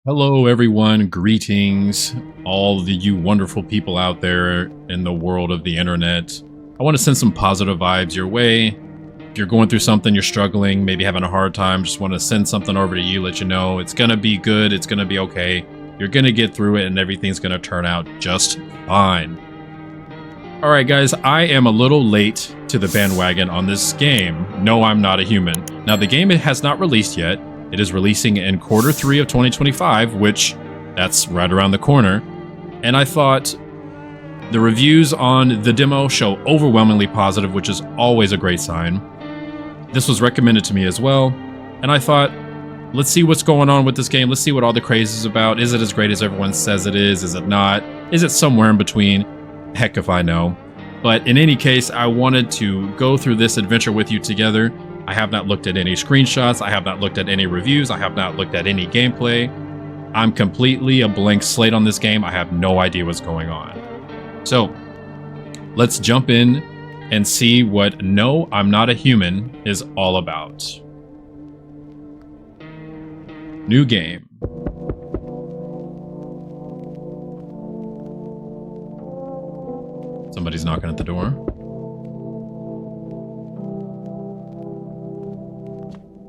Hello, everyone. Greetings, all of you wonderful people out there in the world of the internet. I want to send some positive vibes your way. If you're going through something, you're struggling, maybe having a hard time, just want to send something over to you, let you know it's going to be good, it's going to be okay. You're going to get through it, and everything's going to turn out just fine. All right, guys, I am a little late to the bandwagon on this game. No, I'm not a human. Now, the game has not released yet. It is releasing in Q3 of 2025, which that's right around the corner. And I thought the reviews on the demo show overwhelmingly positive, which is always a great sign. This was recommended to me as well. And I thought, let's see what's going on with this game. Let's see what all the craze is about. Is it as great as everyone says it is? Is it not? Is it somewhere in between? Heck if I know. But in any case, I wanted to go through this adventure with you together. I have not looked at any screenshots. I have not looked at any reviews. I have not looked at any gameplay. I'm completely a blank slate on this game. I have no idea what's going on. So let's jump in and see what No, I'm Not a Human is all about. New game. Somebody's knocking at the door.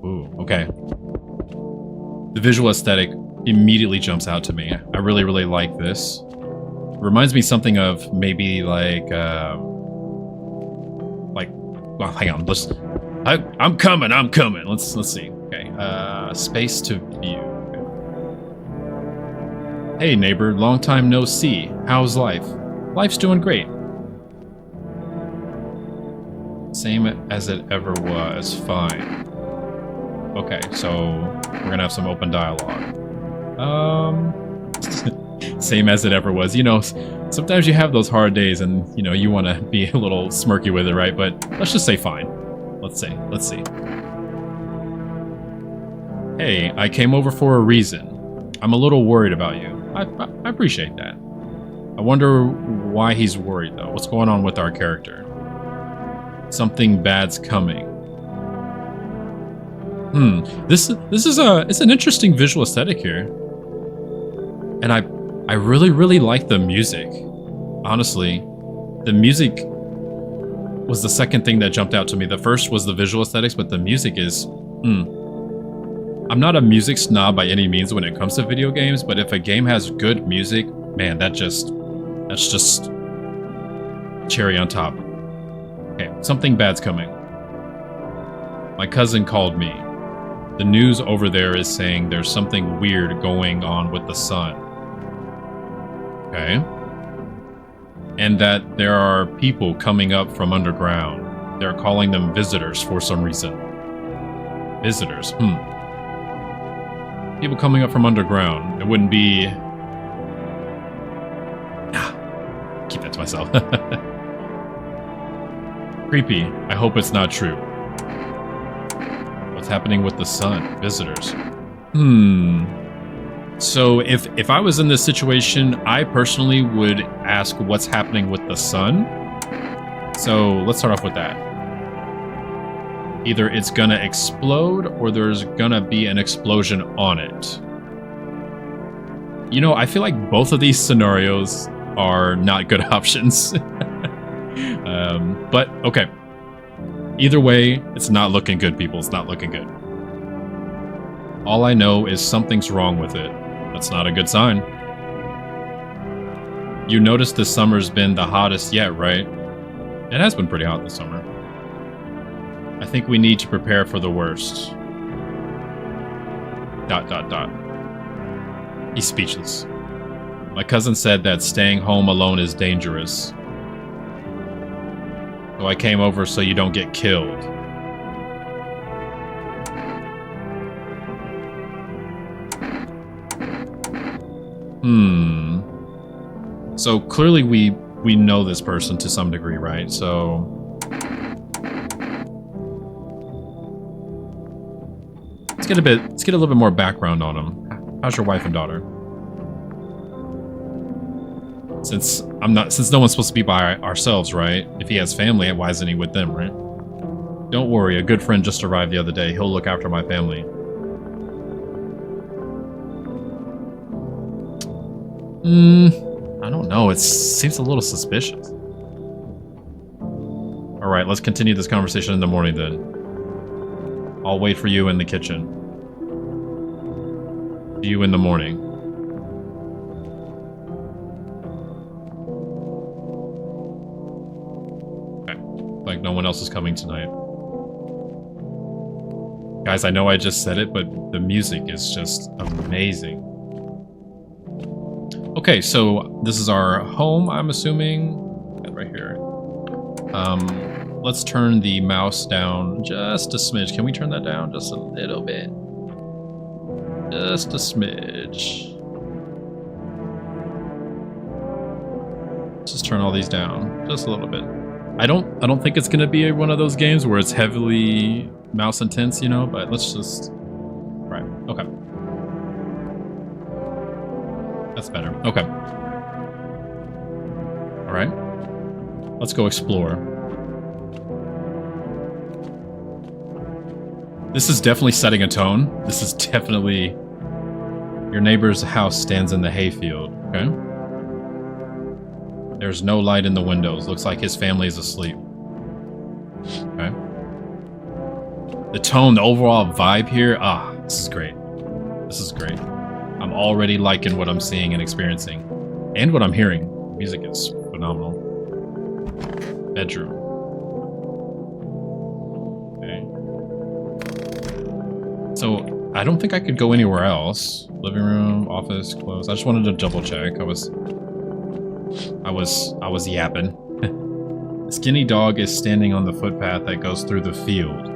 Ooh, okay. The visual aesthetic immediately jumps out to me. I really, really like this. It reminds me something of maybe like, well, hang on. I'm coming. Let's see. Okay. Space to view. Okay. Hey, neighbor. Long time no see. How's life? Life's doing great. Same as it ever was. Fine. Okay, so we're gonna have some open dialogue. Same as it ever was. You know, sometimes you have those hard days and, you know, you want to be a little smirky with it, right? But let's just say fine. Let's see. Hey, I came over for a reason. I'm a little worried about you. I appreciate that. I wonder why he's worried, though. What's going on with our character? Something bad's coming. This is it's an interesting visual aesthetic here. And I really like the music. Honestly, the music was the second thing that jumped out to me. The first was the visual aesthetics, but the music is I'm not a music snob by any means when it comes to video games, but if a game has good music, man, that's just cherry on top. Okay, something bad's coming. My cousin called me. The news over there is saying there's something weird going on with the sun. Okay. And that there are people coming up from underground. They're calling them visitors for some reason. Visitors, People coming up from underground. It wouldn't be... keep that to myself. Creepy. I hope it's not true. What's happening with the sun? Visitors. So if I was in this situation, I personally would ask what's happening with the sun. So let's start off with that. Either it's gonna explode or there's gonna be an explosion on it. You know, I feel like both of these scenarios are not good options. But okay. Either way, it's not looking good, people. It's not looking good. All I know is something's wrong with it. That's not a good sign. You noticed this summer's been the hottest yet, right? It has been pretty hot this summer. I think we need to prepare for the worst. ... He's speechless. My cousin said that staying home alone is dangerous. So I came over so you don't get killed. So clearly we know this person to some degree, right? So let's get a little bit more background on him. How's your wife and daughter? Since no one's supposed to be by ourselves, right? If he has family, why isn't he with them, right? Don't worry, a good friend just arrived the other day. He'll look after my family. I don't know. It seems a little suspicious. Alright, let's continue this conversation in the morning then. I'll wait for you in the kitchen. See you in the morning. Okay. Like no one else is coming tonight. Guys, I know I just said it, but the music is just amazing. Okay, so this is our home, I'm assuming. Right here. Let's turn the mouse down just a smidge. Can we turn that down just a little bit? Just a smidge. Just turn all these down just a little bit. I don't think it's gonna be one of those games where it's heavily mouse intense, you know, but let's just... Right, okay. That's better. Okay. Alright. Let's go explore. This is definitely setting a tone. This is definitely... Your neighbor's house stands in the hayfield, okay? There's no light in the windows. Looks like his family is asleep. Okay. The tone, the overall vibe here, this is great. This is great. I'm already liking what I'm seeing and experiencing. And what I'm hearing. The music is phenomenal. Bedroom. Okay. So, I don't think I could go anywhere else. Living room, office, clothes. I just wanted to double check. I was yapping. The skinny dog is standing on the footpath that goes through the field.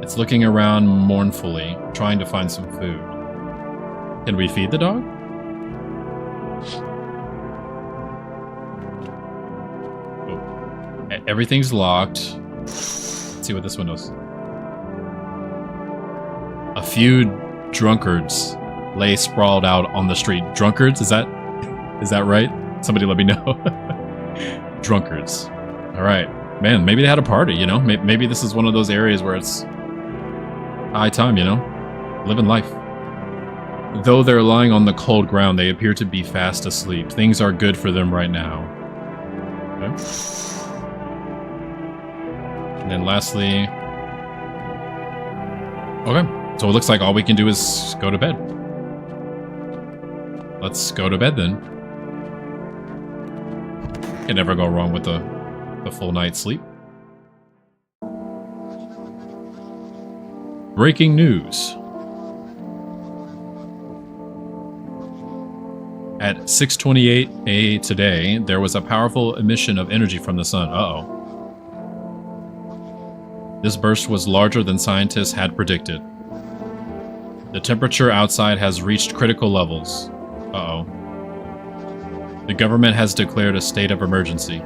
It's looking around mournfully, trying to find some food. Can we feed the dog? Oh. Everything's locked. Let's see what this one does. A few drunkards lay sprawled out on the street. Drunkards? Is that right? Somebody let me know. Drunkards. All right. Man, maybe they had a party, you know? Maybe this is one of those areas where it's high time, you know? Living life. Though they're lying on the cold ground, they appear to be fast asleep. Things are good for them right now. Okay. And then lastly... Okay. So it looks like all we can do is go to bed. Let's go to bed then. Can never go wrong with the full night's sleep. Breaking news. At 6:28 a today, there was a powerful emission of energy from the sun. Uh-oh. This burst was larger than scientists had predicted. The temperature outside has reached critical levels. Uh-oh. The government has declared a state of emergency.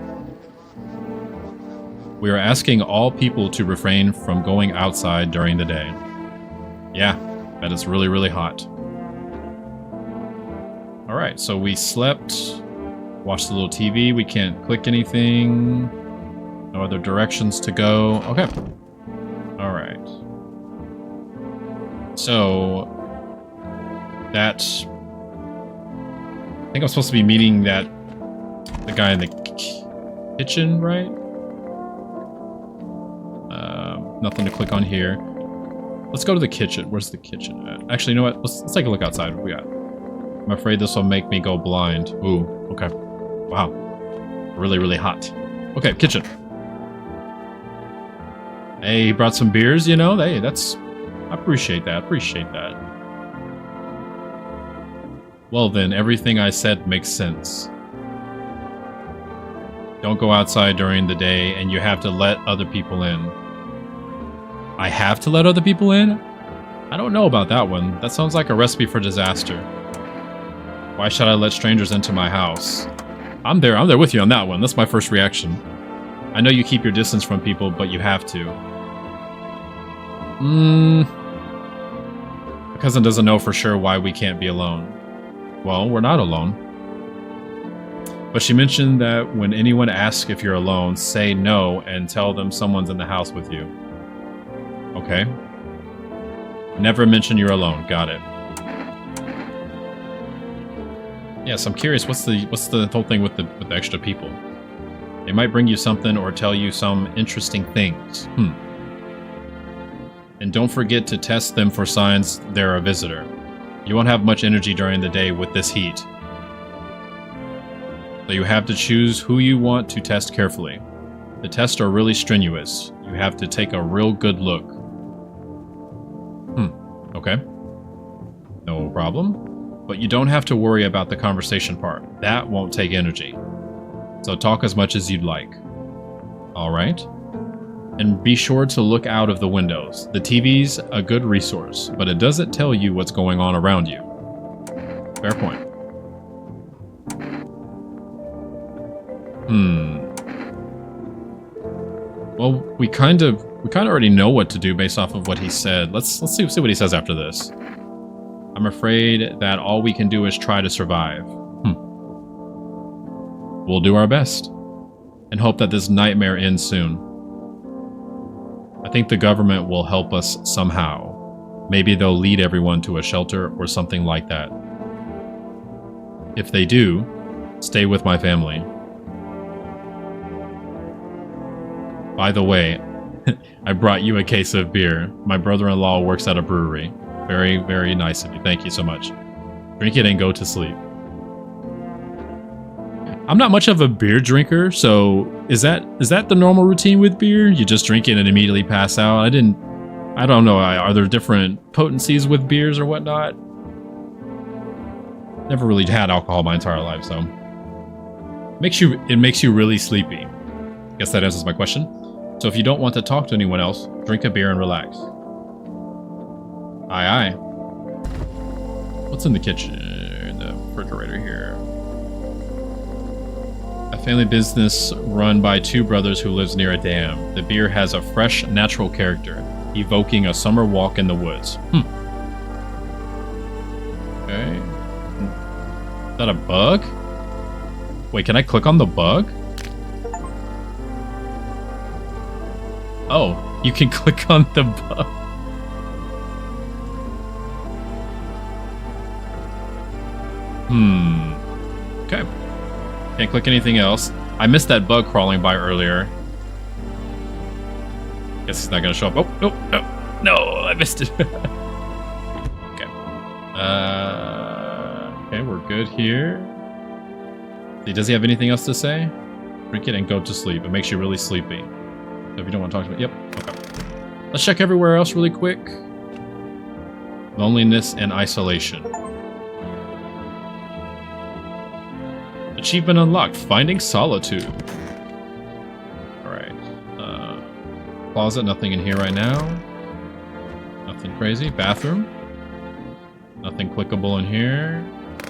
We are asking all people to refrain from going outside during the day. Yeah, that is really, really hot. Alright, so we slept, watched a little TV, we can't click anything, no other directions to go. Okay. Alright. So, that... I think I'm supposed to be meeting the guy in the kitchen, right? Nothing to click on here. Let's go to the kitchen. Where's the kitchen at? Actually, you know what? Let's take a look outside. What we got? I'm afraid this will make me go blind. Ooh, okay. Wow. Really, really hot. Okay, kitchen. Hey, he brought some beers, you know? Hey, that's... I appreciate that. Appreciate that. Well then, everything I said makes sense. Don't go outside during the day, and you have to let other people in. I have to let other people in? I don't know about that one. That sounds like a recipe for disaster. Why should I let strangers into my house? I'm there with you on that one. That's my first reaction. I know you keep your distance from people, but you have to. My cousin doesn't know for sure why we can't be alone. Well, we're not alone. But she mentioned that when anyone asks if you're alone, say no and tell them someone's in the house with you. Okay. Never mention you're alone. Got it. Yes, I'm curious. What's the whole thing with the extra people? They might bring you something or tell you some interesting things. And don't forget to test them for signs they're a visitor. You won't have much energy during the day with this heat. So you have to choose who you want to test carefully. The tests are really strenuous. You have to take a real good look. Okay. No problem. But you don't have to worry about the conversation part. That won't take energy. So talk as much as you'd like. Alright? And be sure to look out of the windows. The TV's a good resource, but it doesn't tell you what's going on around you. Fair point. Well, we kind of already know what to do based off of what he said. Let's see what he says after this. I'm afraid that all we can do is try to survive. We'll do our best and hope that this nightmare ends soon. I think the government will help us somehow. Maybe they'll lead everyone to a shelter or something like that. If they do, stay with my family. By the way, I brought you a case of beer. My brother-in-law works at a brewery. Very, very nice of you. Thank you so much. Drink it and go to sleep. I'm not much of a beer drinker, so is that the normal routine with beer? You just drink it and immediately pass out? I don't know. Are there different potencies with beers or whatnot? Never really had alcohol my entire life, so it makes you really sleepy. Guess that answers my question. So if you don't want to talk to anyone else, drink a beer and relax. Aye, aye. What's in the kitchen? In the refrigerator here. A family business run by two brothers who lives near a dam. The beer has a fresh, natural character, evoking a summer walk in the woods. Okay. Is that a bug? Wait, can I click on the bug? Oh, you can click on the bug. Okay. Can't click anything else. I missed that bug crawling by earlier. Guess he's not gonna show up. Oh, no, I missed it. Okay. Okay, we're good here. Does he have anything else to say? Drink it and go to sleep. It makes you really sleepy. So if you don't want to talk to me, yep. Okay. Let's check everywhere else really quick. Loneliness and isolation. Achievement unlocked. Finding solitude. Alright. Closet. Nothing in here right now. Nothing crazy. Bathroom. Nothing clickable in here.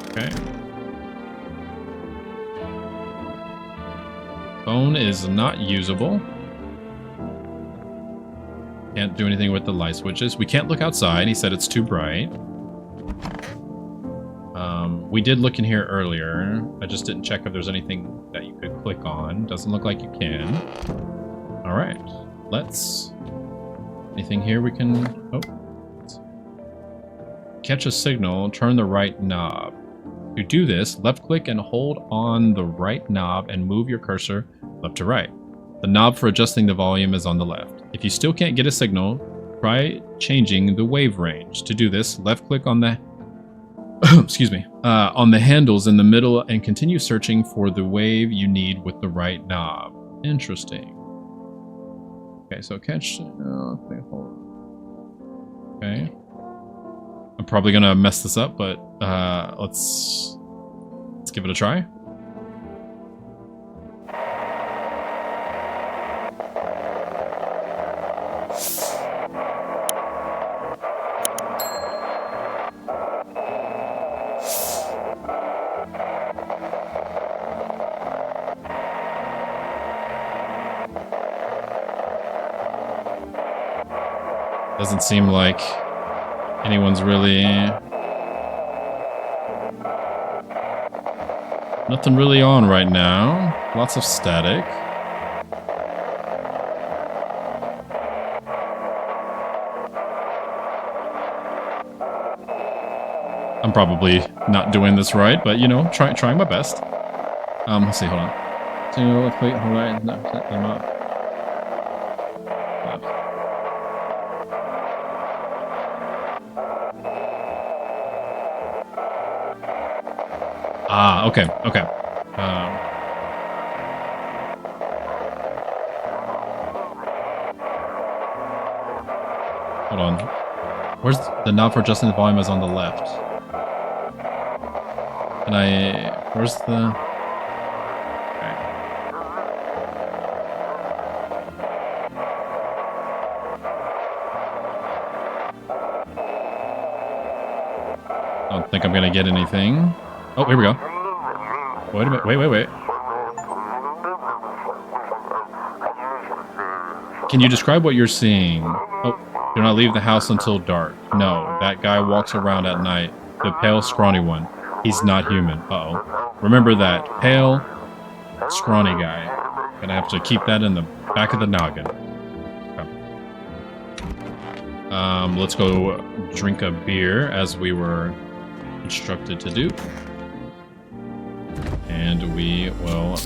Okay. Phone is not usable. Can't do anything with the light switches. We can't look outside. He said it's too bright. We did look in here earlier. I just didn't check if there's anything that you could click on. Doesn't look like you can. All right. Let's... Anything here we can... Oh. Catch a signal. Turn the right knob. To do this, left click and hold on the right knob and move your cursor left to right. The knob for adjusting the volume is on the left. If you still can't get a signal, try changing the wave range. To do this, left click on the excuse me, on the handles in the middle and continue searching for the wave you need with the right knob. Interesting. Okay, so catch... Okay. I'm probably gonna mess this up, but let's give it a try. Doesn't seem like anyone's really... Nothing really on right now. Lots of static. I'm probably not doing this right, but you know, trying my best. Let's see, hold on. So let's wait, hold on, no, set them up. Ah, okay, okay. Hold on. Where's the knob for adjusting the volume is on the left? And where's the... Okay. I don't think I'm gonna get anything. Oh, here we go. Wait a minute, wait. Can you describe what you're seeing? Oh, do not leave the house until dark. No, that guy walks around at night. The pale, scrawny one. He's not human. Uh-oh. Remember that. Pale, scrawny guy. Gonna have to keep that in the back of the noggin. Okay. Let's go drink a beer as we were instructed to do. And we will...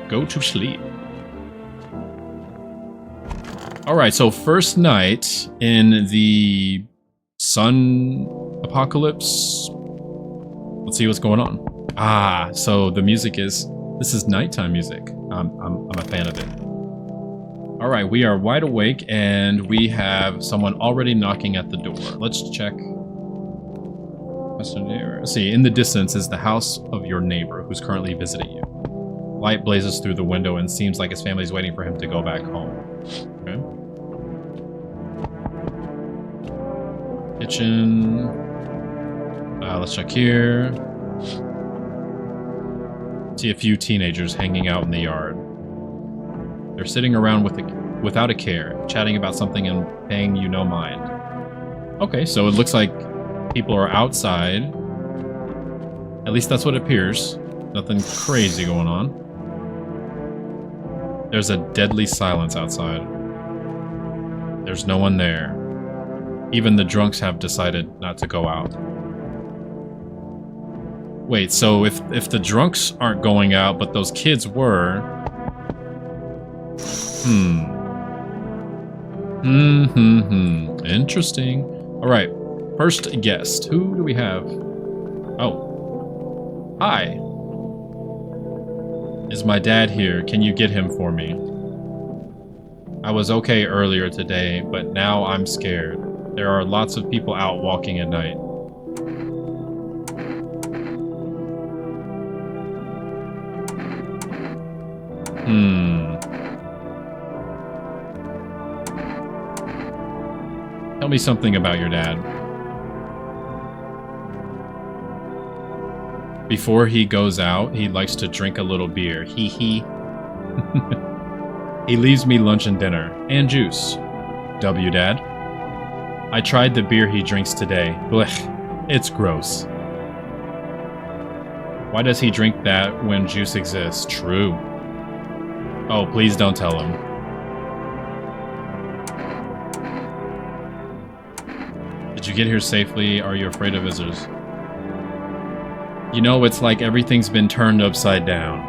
go to sleep. Alright, so first night in the sun apocalypse. Let's see what's going on. Ah, so the music is... this is nighttime music. I'm a fan of it. Alright, we are wide awake and we have someone already knocking at the door. Let's check. Let's see, in the distance is the house of your neighbor who's currently visiting you. Light blazes through the window and seems like his family's waiting for him to go back home. Okay. Kitchen. Let's check here. See a few teenagers hanging out in the yard. They're sitting around without a care, chatting about something and paying you no mind. Okay, so it looks like people are outside. At least that's what it appears. Nothing crazy going on. There's a deadly silence outside. There's no one there. Even the drunks have decided not to go out. Wait, so if the drunks aren't going out, but those kids were... Interesting. Alright, first guest. Who do we have? Oh. Hi. Is my dad here? Can you get him for me? I was okay earlier today, but now I'm scared. There are lots of people out walking at night. Tell me something about your dad. Before he goes out, he likes to drink a little beer. Hee. He leaves me lunch and dinner. And juice. W, Dad. I tried the beer he drinks today. Blech. It's gross. Why does he drink that when juice exists? True. Oh, please don't tell him. Did you get here safely? Are you afraid of visitors? You know, it's like everything's been turned upside down.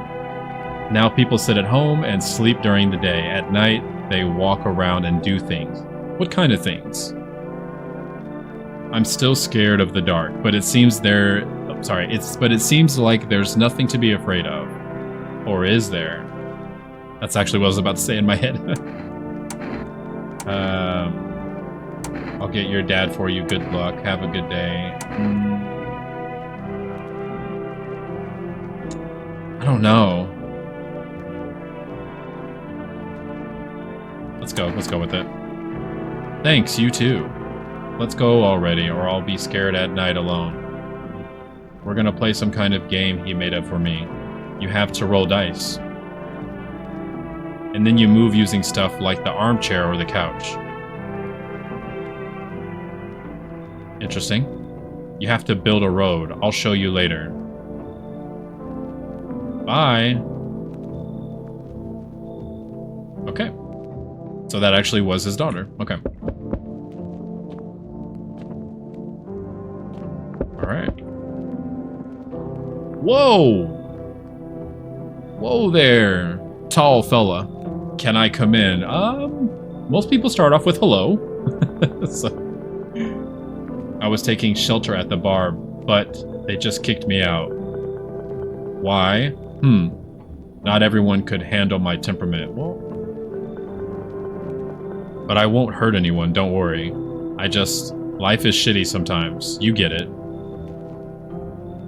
Now people sit at home and sleep during the day. At night, they walk around and do things. What kind of things? I'm still scared of the dark, but it seems it seems like there's nothing to be afraid of. Or is there? That's actually what I was about to say in my head. I'll get your dad for you. Good luck. Have a good day. I don't know. Let's go with it. Thanks, you too. Let's go already, or I'll be scared at night alone. We're gonna play some kind of game he made up for me. You have to roll dice. And then you move using stuff like the armchair or the couch. Interesting. You have to build a road. I'll show you later. Bye. Okay. So that actually was his daughter. Okay. Whoa! Whoa there, tall fella. Can I come in? Most people start off with hello. So, I was taking shelter at the bar, but they just kicked me out. Why? Not everyone could handle my temperament. Well, but I won't hurt anyone, don't worry. Life is shitty sometimes. You get it.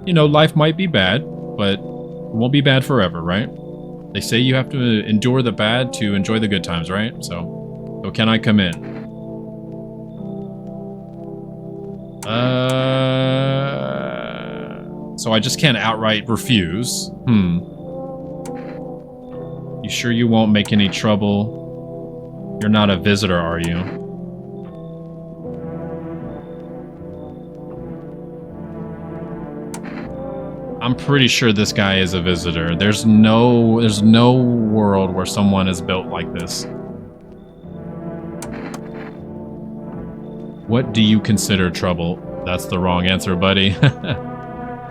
You know, life might be bad, but it won't be bad forever, right? They say you have to endure the bad to enjoy the good times, right? So can I come in? So I just can't outright refuse. You sure you won't make any trouble? You're not a visitor, are you? I'm pretty sure this guy is a visitor. There's no world where someone is built like this. What do you consider trouble? That's the wrong answer, buddy.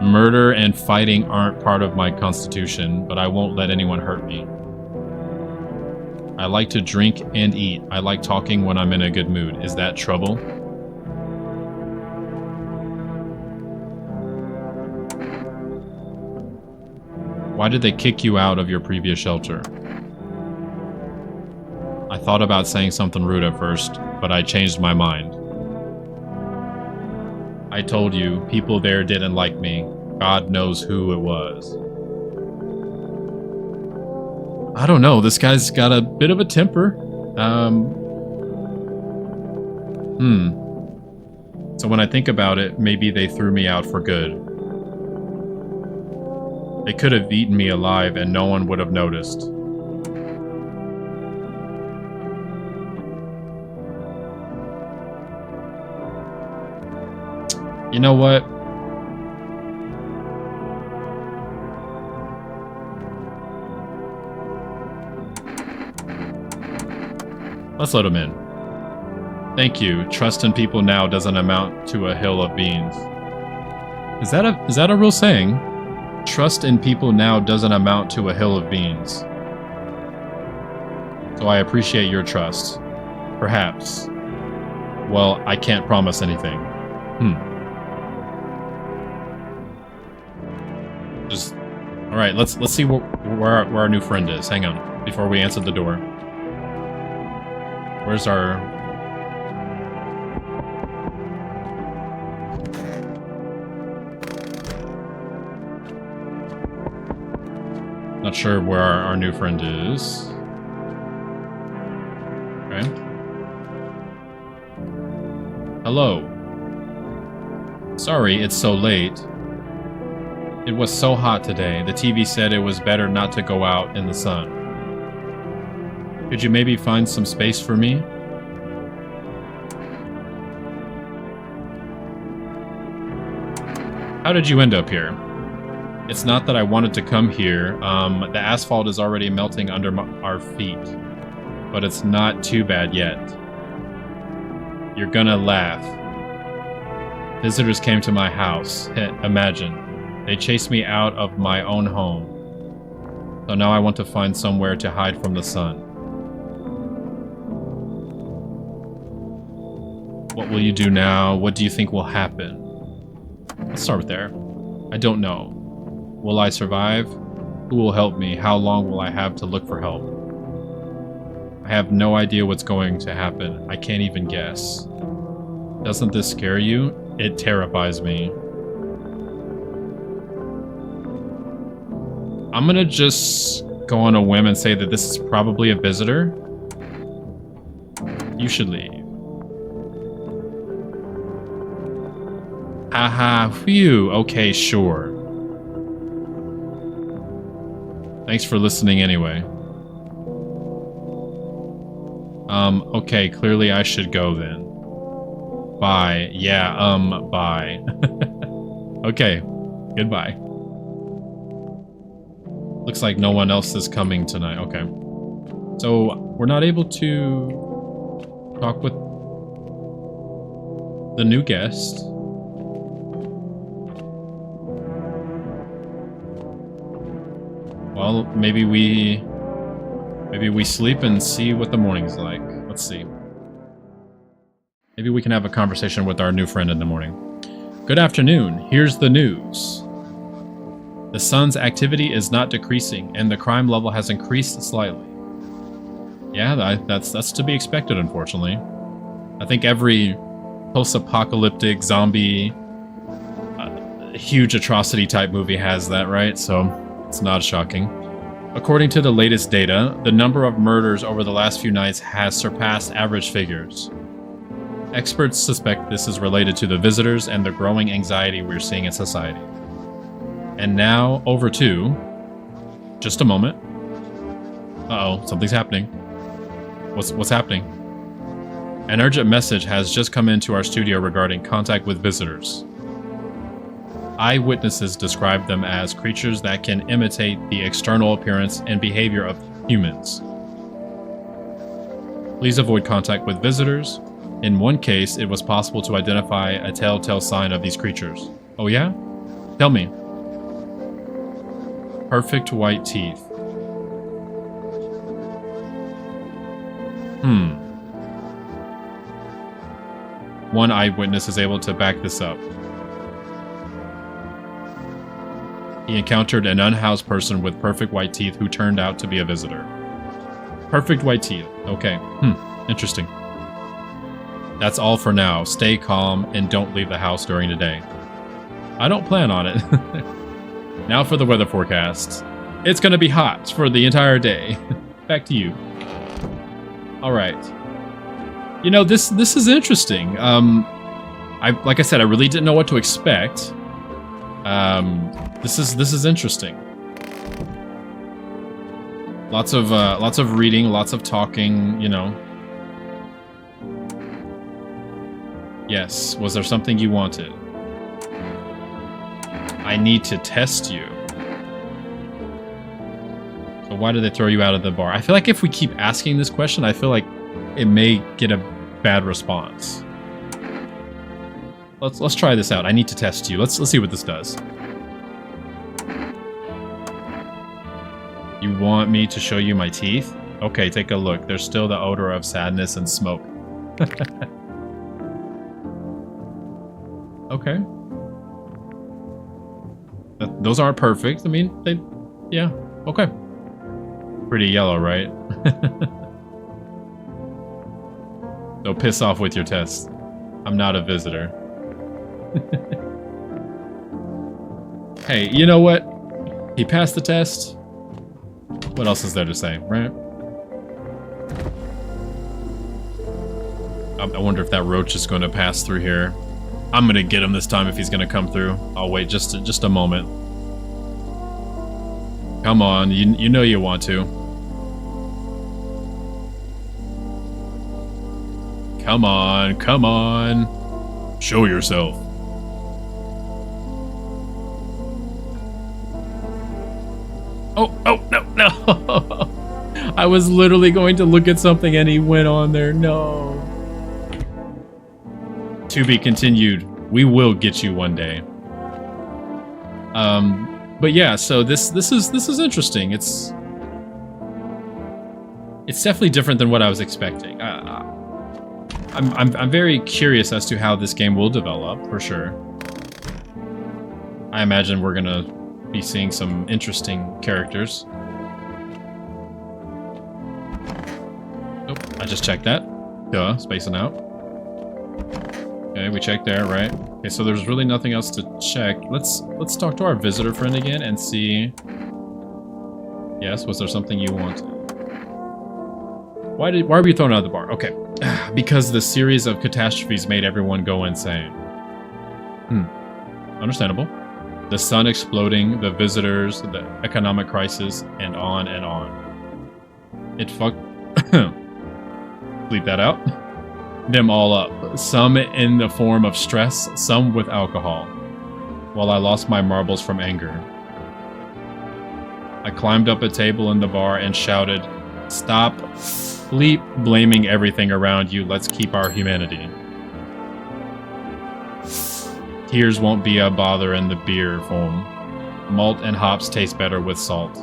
Murder and fighting aren't part of my constitution, but I won't let anyone hurt me. I like to drink and eat. I like talking when I'm in a good mood. Is that trouble? Why did they kick you out of your previous shelter? I thought about saying something rude at first, but I changed my mind. I told you, people there didn't like me. God knows who it was. I don't know, this guy's got a bit of a temper. So when I think about it, maybe they threw me out for good. They could have eaten me alive and no one would have noticed. You know what? Let's let him in. Thank you. Trust in people now doesn't amount to a hill of beans. Is that a real saying? Trust in people now doesn't amount to a hill of beans. So I appreciate your trust. Perhaps. Well, I can't promise anything. All right, let's see where our new friend is. Hang on, before we answer the door. Where's our... Not sure where our new friend is. Okay. Hello. Sorry it's so late. It was so hot today. The TV said it was better not to go out in the sun. Could you maybe find some space for me? How did you end up here? It's not that I wanted to come here. The asphalt is already melting under our feet. But it's not too bad yet. You're gonna laugh. Visitors came to my house. Imagine. They chased me out of my own home. So now I want to find somewhere to hide from the sun. What will you do now? What do you think will happen? Let's start with there. I don't know. Will I survive? Who will help me? How long will I have to look for help? I have no idea what's going to happen. I can't even guess. Doesn't this scare you? It terrifies me. I'm gonna just go on a whim and say that this is probably a visitor. You should leave. Haha, phew. Okay, sure. Thanks for listening anyway. Okay, clearly I should go then. Bye. Yeah, bye. Okay, goodbye. Looks like no one else is coming tonight. Okay. So, we're not able to talk with the new guest. Well, maybe we sleep and see what the morning's like. Let's see. Maybe we can have a conversation with our new friend in the morning. Good afternoon. Here's the news. The sun's activity is not decreasing, and the crime level has increased slightly. Yeah, that's to be expected, unfortunately. I think every post-apocalyptic zombie, huge atrocity type movie has that, right? So it's not shocking. According to the latest data, the number of murders over the last few nights has surpassed average figures. Experts suspect this is related to the visitors and the growing anxiety we're seeing in society. And now, over to... Just a moment. Uh-oh, something's happening. What's happening? An urgent message has just come into our studio regarding contact with visitors. Eyewitnesses describe them as creatures that can imitate the external appearance and behavior of humans. Please avoid contact with visitors. In one case, it was possible to identify a telltale sign of these creatures. Oh yeah? Tell me. Perfect white teeth. One eyewitness is able to back this up. He encountered an unhoused person with perfect white teeth who turned out to be a visitor. Perfect white teeth. Okay. Interesting. That's all for now. Stay calm and don't leave the house during the day. I don't plan on it. Now for the weather forecast. It's gonna be hot for the entire day. Back to you. Alright. You know, this is interesting. Like I said, I really didn't know what to expect. This is interesting. Lots of reading, lots of talking, you know. Yes, was there something you wanted? I need to test you. So why did they throw you out of the bar? I feel like if we keep asking this question, I feel like it may get a bad response. Let's try this out. I need to test you. Let's see what this does. You want me to show you my teeth? Okay, take a look. There's still the odor of sadness and smoke. Okay. Those aren't perfect. I mean, yeah, okay. Pretty yellow, right? So piss off with your test. I'm not a visitor. Hey, you know what? He passed the test. What else is there to say, right? I wonder if that roach is going to pass through here. I'm going to get him this time if he's going to come through. I'll wait just a moment. Come on, you know you want to. Come on, come on. Show yourself. Oh, no. I was literally going to look at something and he went on there. No. To be continued. We will get you one day. But yeah, so this is interesting. It's definitely different than what I was expecting. I'm very curious as to how this game will develop, for sure. I imagine we're gonna be seeing some interesting characters. Oh, I just checked that. Duh, spacing out. Okay, we checked there, right? Okay, so there's really nothing else to check. Let's talk to our visitor friend again and see. Yes, was there something you wanted? Why were you thrown out of the bar? Okay, because the series of catastrophes made everyone go insane. Understandable. The sun exploding, the visitors, the economic crisis, and on and on. It fucked. Bleep that out. Them all up. Some in the form of stress, some with alcohol. While I lost my marbles from anger. I climbed up a table in the bar and shouted, "Stop blaming everything around you. Let's keep our humanity." Tears won't be a bother in the beer foam. Malt and hops taste better with salt.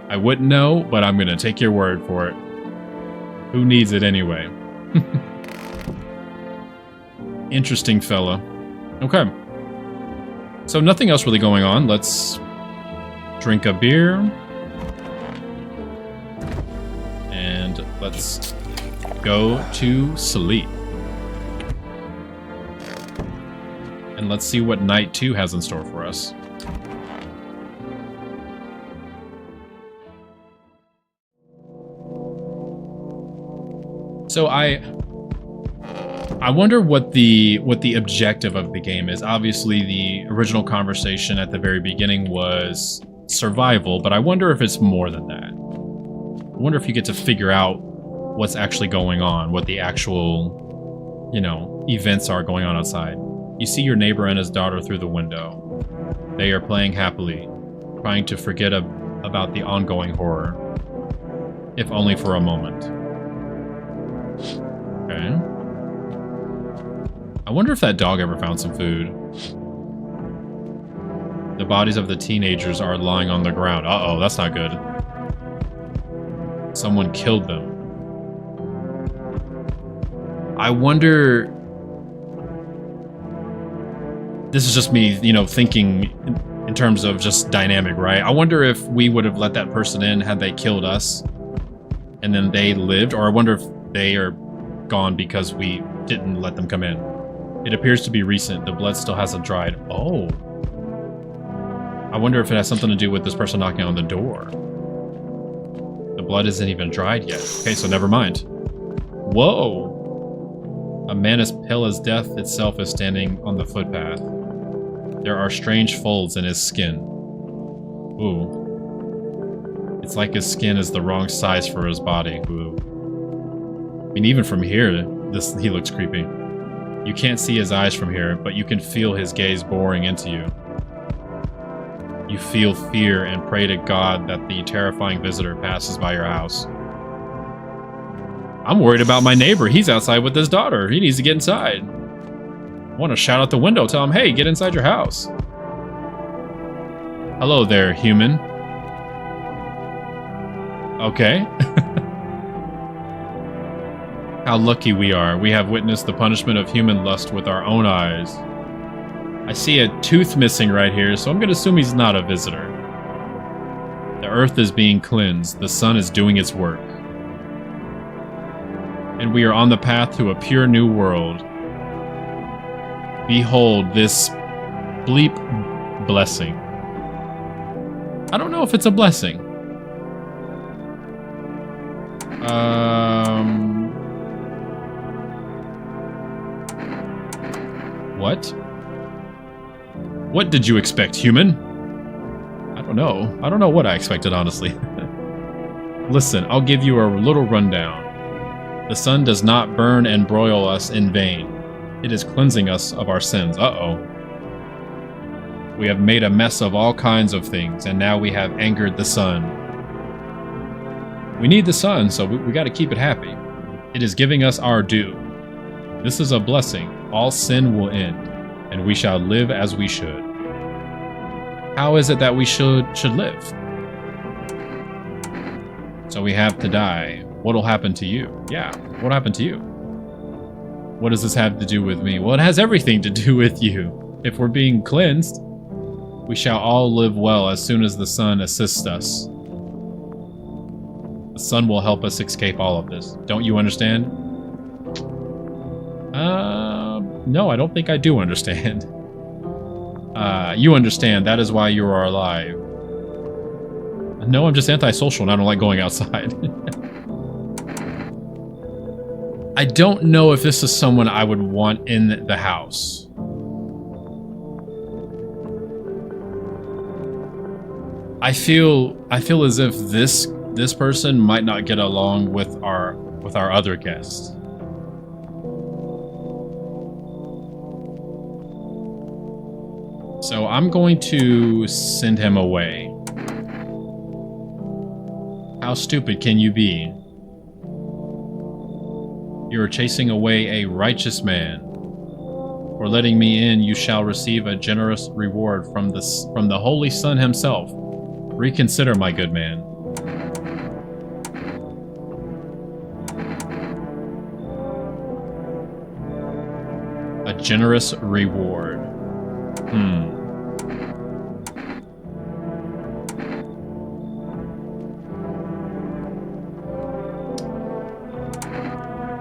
I wouldn't know, but I'm gonna take your word for it. Who needs it anyway? Interesting fella. Okay. So nothing else really going on. Let's drink a beer. And let's go to sleep. And let's see what night 2 has in store for us. So I wonder what the objective of the game is. Obviously, the original conversation at the very beginning was survival, but I wonder if it's more than that. I wonder if you get to figure out what's actually going on, what the actual, you know, events are going on outside. You see your neighbor and his daughter through the window. They are playing happily, trying to forget about the ongoing horror, if only for a moment. Okay. I wonder if that dog ever found some food. The bodies of the teenagers are lying on the ground. Uh-oh, that's not good. Someone killed them. I wonder... This is just me, you know, thinking in terms of just dynamic, right? I wonder if we would have let that person in had they killed us and then they lived, or I wonder if they are gone because we didn't let them come in. It appears to be recent. The blood still hasn't dried. Oh. I wonder if it has something to do with this person knocking on the door. The blood isn't even dried yet. Okay, so never mind. Whoa. A man as pale as death itself is standing on the footpath. There are strange folds in his skin. Ooh. It's like his skin is the wrong size for his body. Ooh. I mean, even from here, he looks creepy. You can't see his eyes from here, but you can feel his gaze boring into you. You feel fear and pray to God that the terrifying visitor passes by your house. I'm worried about my neighbor. He's outside with his daughter. He needs to get inside. I want to shout out the window, tell him, hey, get inside your house. Hello there, human. Okay. How lucky we are. We have witnessed the punishment of human lust with our own eyes. I see a tooth missing right here, so I'm going to assume he's not a visitor. The earth is being cleansed. The sun is doing its work. And we are on the path to a pure new world. Behold this bleep blessing. I don't know if it's a blessing. What? What did you expect, human? I don't know. I don't know what I expected, honestly. Listen, I'll give you a little rundown. The sun does not burn and broil us in vain. It is cleansing us of our sins. Uh-oh. We have made a mess of all kinds of things, and now we have angered the sun. We need the sun, so we got to keep it happy. It is giving us our due. This is a blessing. All sin will end, and we shall live as we should. How is it that we should live? So we have to die. What'll happen to you? Yeah, what'll happen to you? What does this have to do with me? Well, it has everything to do with you. If we're being cleansed, we shall all live well as soon as the sun assists us. The sun will help us escape all of this. Don't you understand? No, I don't think I do understand. You understand. That is why you are alive. No, I'm just antisocial and I don't like going outside. I don't know if this is someone I would want in the house. I feel as if this person might not get along with our other guests. So I'm going to send him away. How stupid can you be? You are chasing away a righteous man. For letting me in, you shall receive a generous reward from the Holy Sun himself. Reconsider, my good man. A generous reward.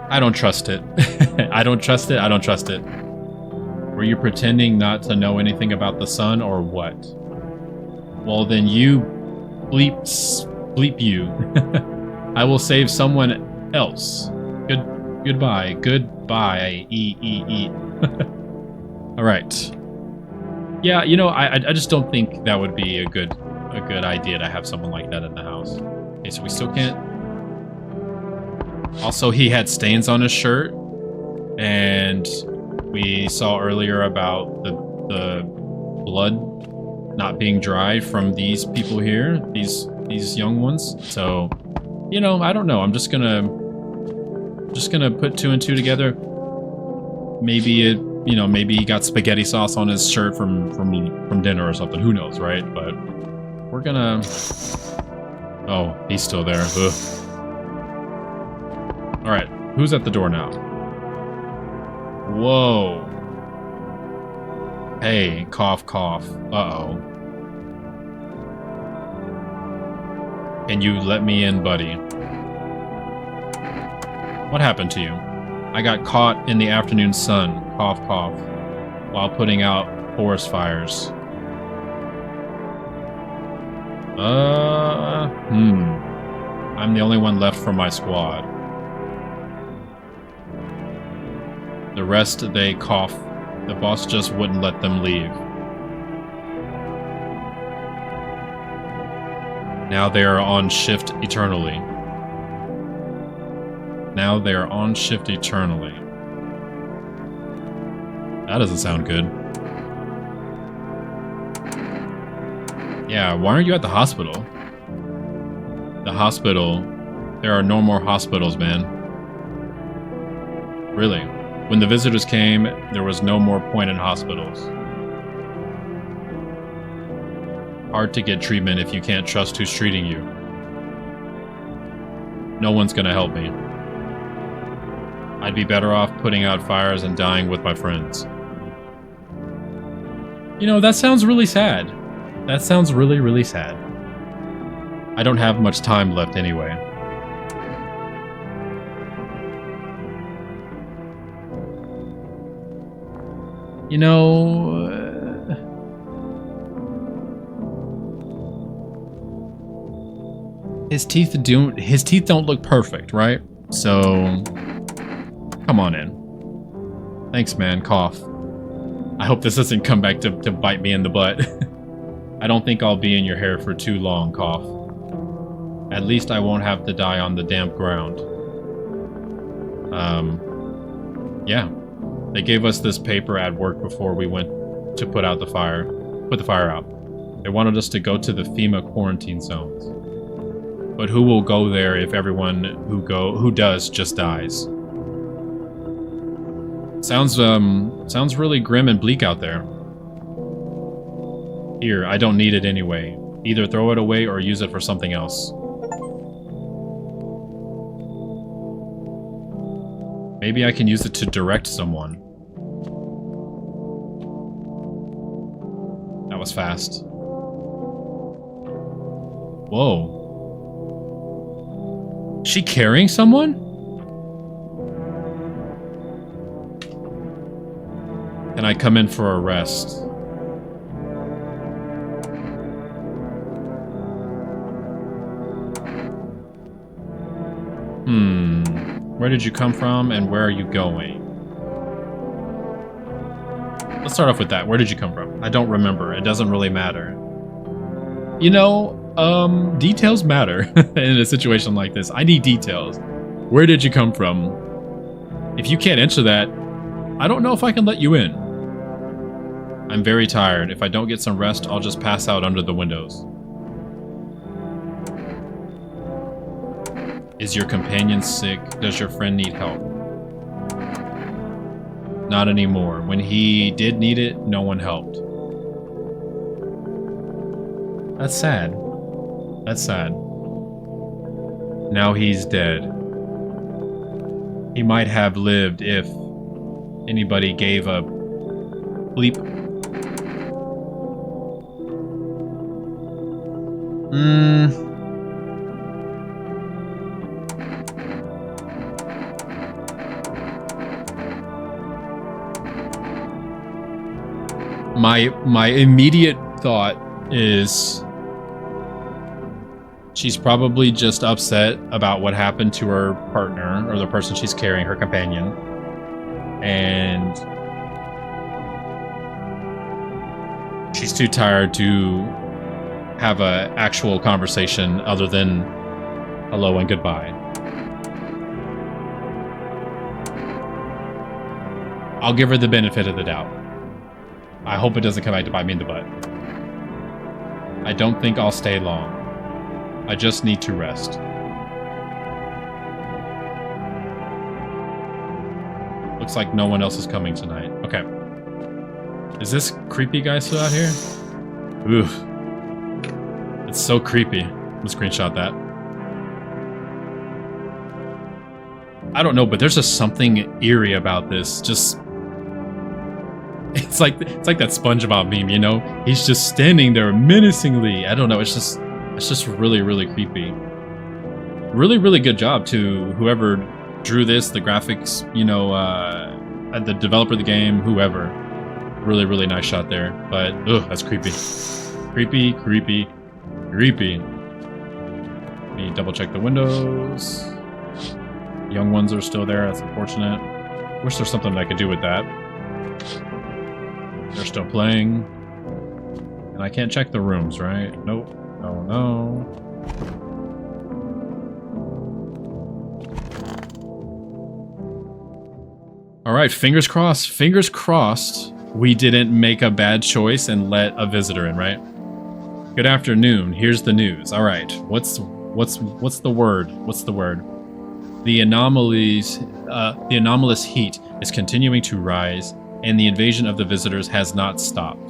I don't trust it. I don't trust it. I don't trust it. Were you pretending not to know anything about the sun or what? Well, then you bleep you. I will save someone else. Goodbye. Goodbye. All right. Yeah, you know, I just don't think that would be a good idea to have someone like that in the house. Okay, so we still can't. Also, he had stains on his shirt, and we saw earlier about the blood not being dry from these people here, these young ones. So, you know, I don't know. I'm just gonna put 2 and 2 together. Maybe maybe he got spaghetti sauce on his shirt from dinner or something. Who knows, right? But we're gonna. Oh, he's still there. Ugh. All right, who's at the door now? Whoa. Hey, cough, cough. Uh-oh. Can you let me in, buddy? What happened to you? I got caught in the afternoon sun, cough, cough, while putting out forest fires. I'm the only one left from my squad. The rest, they cough. The boss just wouldn't let them leave. Now they are on shift eternally. Now they are on shift eternally. That doesn't sound good. Yeah, why aren't you at the hospital? The hospital. There are no more hospitals, man. Really? When the visitors came, there was no more point in hospitals. Hard to get treatment if you can't trust who's treating you. No one's gonna help me. I'd be better off putting out fires and dying with my friends. You know, that sounds really sad. That sounds really, really sad. I don't have much time left anyway. You know, his teeth don't look perfect, right? So come on in. Thanks, man. Cough. I hope this doesn't come back to bite me in the butt. I don't think I'll be in your hair for too long, cough. At least I won't have to die on the damp ground. Yeah. They gave us this paper at work before we went to put the fire out. They wanted us to go to the FEMA quarantine zones. But who will go there if everyone who does just dies? Sounds really grim and bleak out there. Here, I don't need it anyway. Either throw it away or use it for something else. Maybe I can use it to direct someone. That was fast. Whoa. She carrying someone? Can I come in for a rest? Where did you come from and where are you going? Let's start off with that. Where did you come from? I don't remember. It doesn't really matter. You know, details matter in a situation like this. I need details. Where did you come from? If you can't answer that, I don't know if I can let you in. I'm very tired. If I don't get some rest, I'll just pass out under the windows. Is your companion sick? Does your friend need help? Not anymore. When he did need it, no one helped. That's sad. That's sad. Now he's dead. He might have lived if anybody gave a bleep. My immediate thought is she's probably just upset about what happened to her partner or the person she's carrying, her companion. And she's too tired to have a actual conversation other than hello and goodbye. I'll give her the benefit of the doubt. I hope it doesn't come back to bite me in the butt. I don't think I'll stay long. I just need to rest. Looks like no one else is coming tonight. Okay. Is this creepy guy still out here? Oof. It's so creepy. I'm gonna screenshot that. I don't know, but there's just something eerie about this. Just... It's like that SpongeBob meme, you know? He's just standing there menacingly. I don't know, it's just really, really creepy. Really, really good job to whoever drew this, the graphics, you know, the developer of the game, whoever. Really, really nice shot there. But, ugh, that's creepy. Creepy, creepy, creepy. Let me double check the windows. Young ones are still there, that's unfortunate. Wish there's something I could do with that. They're still playing. And I can't check the rooms, right? Nope. Oh no. Alright, fingers crossed. Fingers crossed we didn't make a bad choice and let a visitor in, right? Good afternoon. Here's the news. Alright. What's the word? What's the word? The anomalous heat is continuing to rise, and the invasion of the visitors has not stopped.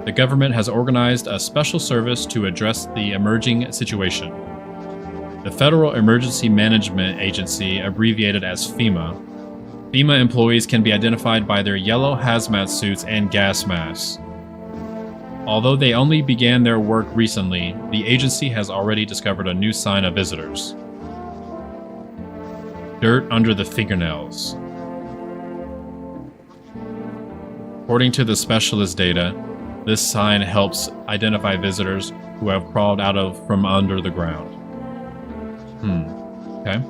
The government has organized a special service to address the emerging situation. The Federal Emergency Management Agency, abbreviated as FEMA. FEMA employees can be identified by their yellow hazmat suits and gas masks. Although they only began their work recently, the agency has already discovered a new sign of visitors. Dirt under the fingernails. According to the specialist data, this sign helps identify visitors who have crawled from under the ground. Okay.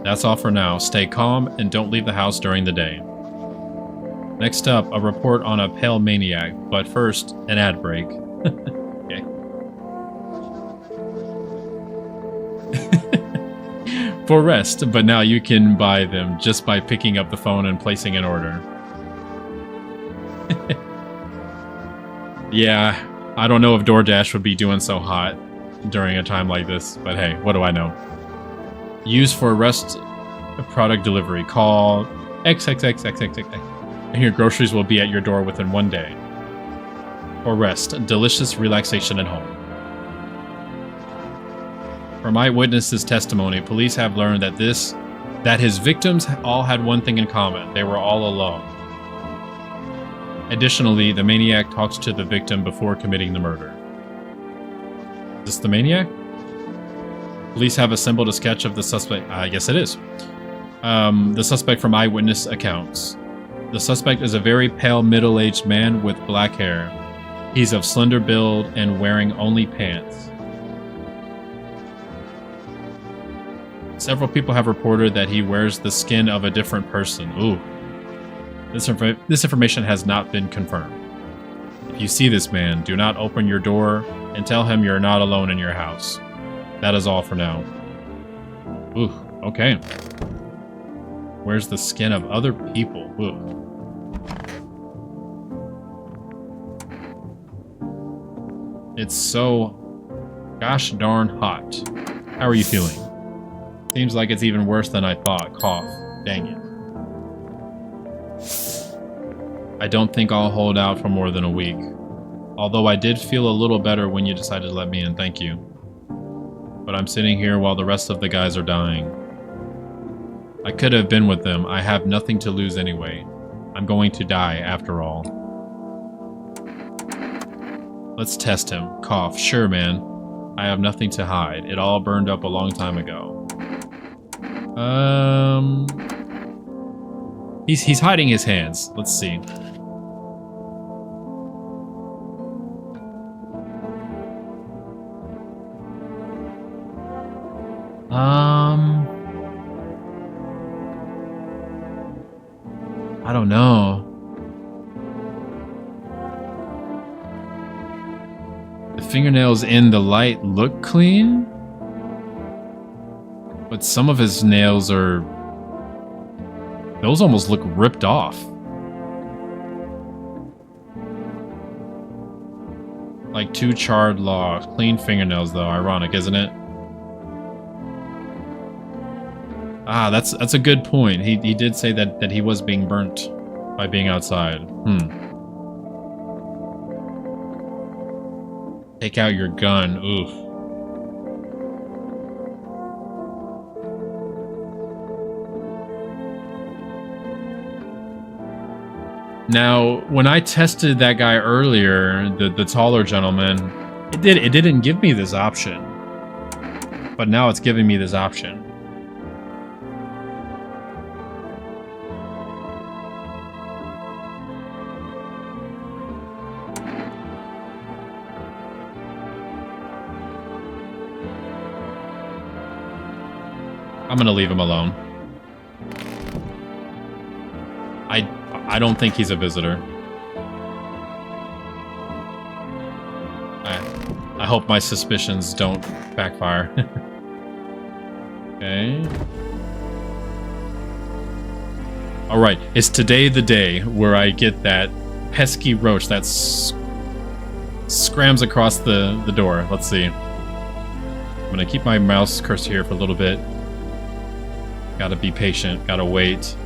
That's all for now. Stay calm and don't leave the house during the day. Next up, a report on a pale maniac, but first, an ad break. Okay. For rest, but now you can buy them just by picking up the phone and placing an order. Yeah, I don't know if DoorDash would be doing so hot during a time like this, but hey, what do I know? Used for rest product delivery. Call XXXXXX and your groceries will be at your door within 1 day. For rest, delicious relaxation at home. From eyewitnesses' testimony, police have learned that his victims all had one thing in common. They were all alone. Additionally, the maniac talks to the victim before committing the murder. Is this the maniac? Police have assembled a sketch of the suspect. Yes, it is. The suspect from eyewitness accounts. The suspect is a very pale, middle-aged man with black hair. He's of slender build and wearing only pants. Several people have reported that he wears the skin of a different person. Ooh. This information has not been confirmed. If you see this man, do not open your door and tell him you're not alone in your house. That is all for now. Ooh, okay. Where's the skin of other people? Ooh. It's so gosh darn hot. How are you feeling? Seems like it's even worse than I thought. Cough. Dang it. I don't think I'll hold out for more than a week. Although I did feel a little better when you decided to let me in, thank you. But I'm sitting here while the rest of the guys are dying. I could have been with them. I have nothing to lose anyway. I'm going to die after all. Let's test him. Cough. Sure, man. I have nothing to hide. It all burned up a long time ago. He's hiding his hands. Let's see. I don't know. The fingernails in the light look clean, but some of his nails are... those almost look ripped off. Like 2 charred logs. Clean fingernails, though. Ironic, isn't it? Ah, that's a good point. He did say that he was being burnt by being outside. Take out your gun. Oof. Now, when I tested that guy earlier, the taller gentleman, it didn't give me this option. But now it's giving me this option. I'm gonna leave him alone. I don't think he's a visitor. I hope my suspicions don't backfire. Okay. Alright, is today the day where I get that pesky roach that scrams across the door? Let's see. I'm gonna keep my mouse cursor here for a little bit. Gotta be patient, gotta wait.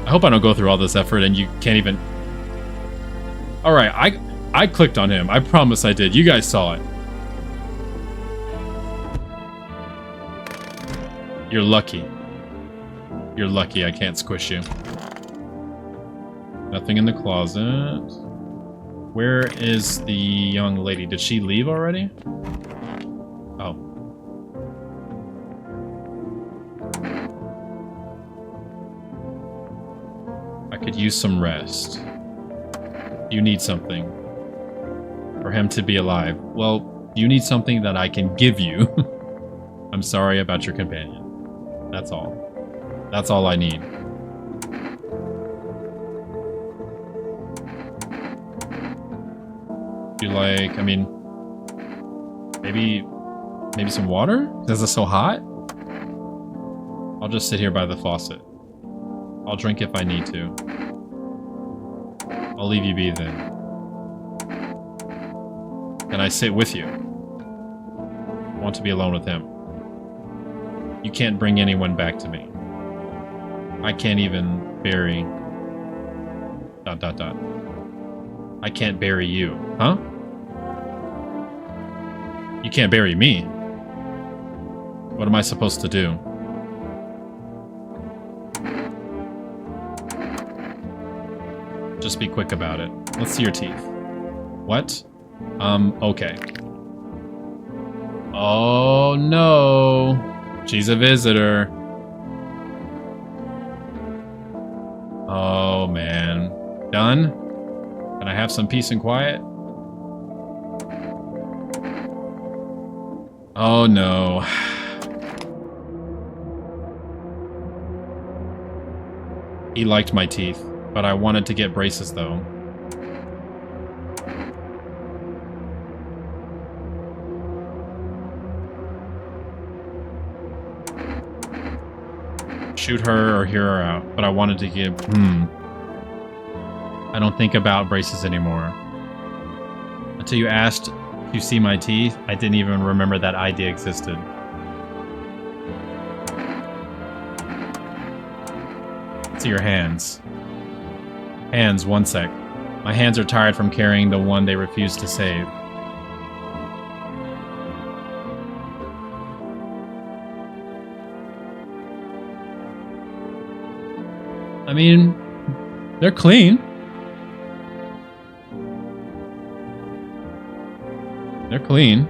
I hope I don't go through all this effort and you can't even... Alright, I clicked on him. I promise I did. You guys saw it. You're lucky. You're lucky I can't squish you. Nothing in the closet. Where is the young lady? Did she leave already? Oh. I could use some rest. You need something. For him to be alive. Well, you need something that I can give you. I'm sorry about your companion. That's all. That's all I need. You like, I mean, maybe some water? Is it so hot? I'll just sit here by the faucet. I'll drink if I need to. I'll leave you be then. Can I sit with you? I want to be alone with him. You can't bring anyone back to me. I can't even bury... ... I can't bury you. Huh? You can't bury me. What am I supposed to do? Just be quick about it. Let's see your teeth. What? Okay. Oh, no. She's a visitor. Oh, man. Done? Can I have some peace and quiet? Oh, no. He liked my teeth, but I wanted to get braces, though. Shoot her or hear her out, but I wanted to give... I don't think about braces anymore. Until you asked if you see my teeth, I didn't even remember that idea existed. See your hands. Hands, one sec. My hands are tired from carrying the one they refuse to save. I mean, they're clean. They're clean.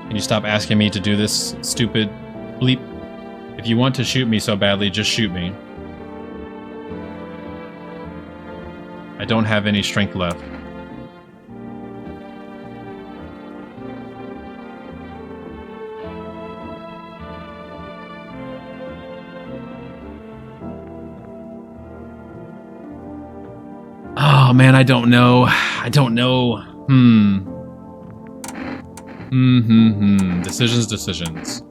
Can you stop asking me to do this, stupid bleep? If you want to shoot me so badly, just shoot me. I don't have any strength left. Oh man, I don't know. I don't know. Decisions.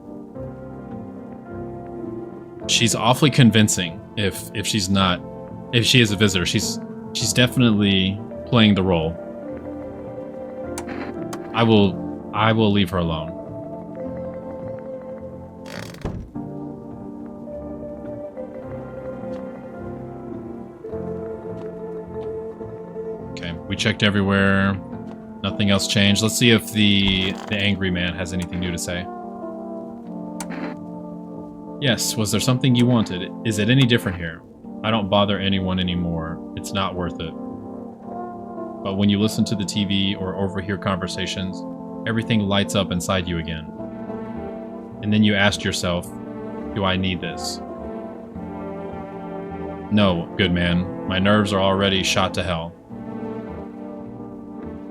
She's awfully convincing if she is a visitor. She's definitely playing the role. I will leave her alone. Okay, we checked everywhere. Nothing else changed. Let's see if the angry man has anything new to say. Yes, was there something you wanted? Is it any different here? I don't bother anyone anymore. It's not worth it. But when you listen to the TV or overhear conversations, everything lights up inside you again. And then you ask yourself, do I need this? No, good man. My nerves are already shot to hell.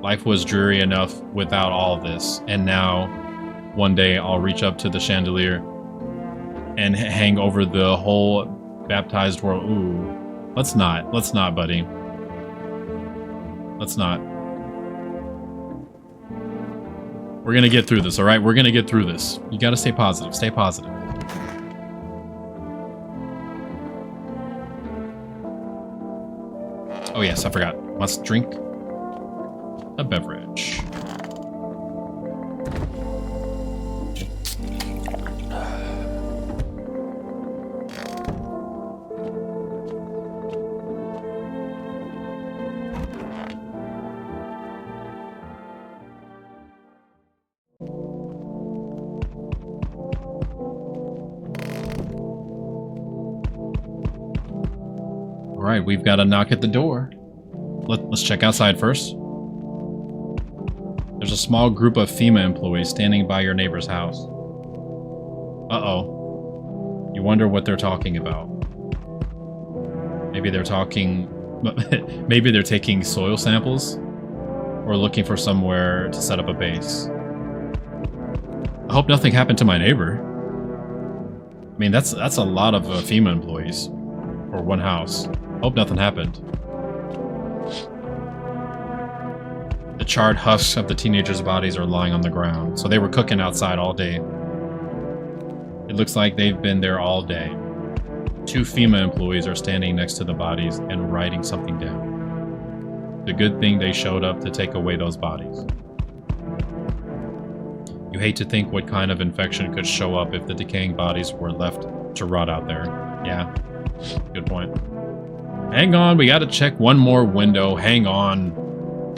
Life was dreary enough without all of this, and now, one day, I'll reach up to the chandelier and hang over the whole baptized world. Ooh, let's not, buddy. Let's not. We're gonna get through this, all right? We're gonna get through this. You gotta stay positive. Stay positive. Oh yes, I forgot. Must drink a beverage. All right, we've got a knock at the door. Let's check outside first. There's a small group of FEMA employees standing by your neighbor's house. Uh-oh. You wonder what they're talking about. Maybe they're taking soil samples or looking for somewhere to set up a base. I hope nothing happened to my neighbor. I mean, that's a lot of FEMA employees for one house. Hope nothing happened. The charred husks of the teenagers' bodies are lying on the ground, so they were cooking outside all day. It looks like they've been there all day. 2 FEMA employees are standing next to the bodies and writing something down. The good thing they showed up to take away those bodies. You hate to think what kind of infection could show up if the decaying bodies were left to rot out there. Yeah, good point. Hang on, we gotta check one more window. Hang on.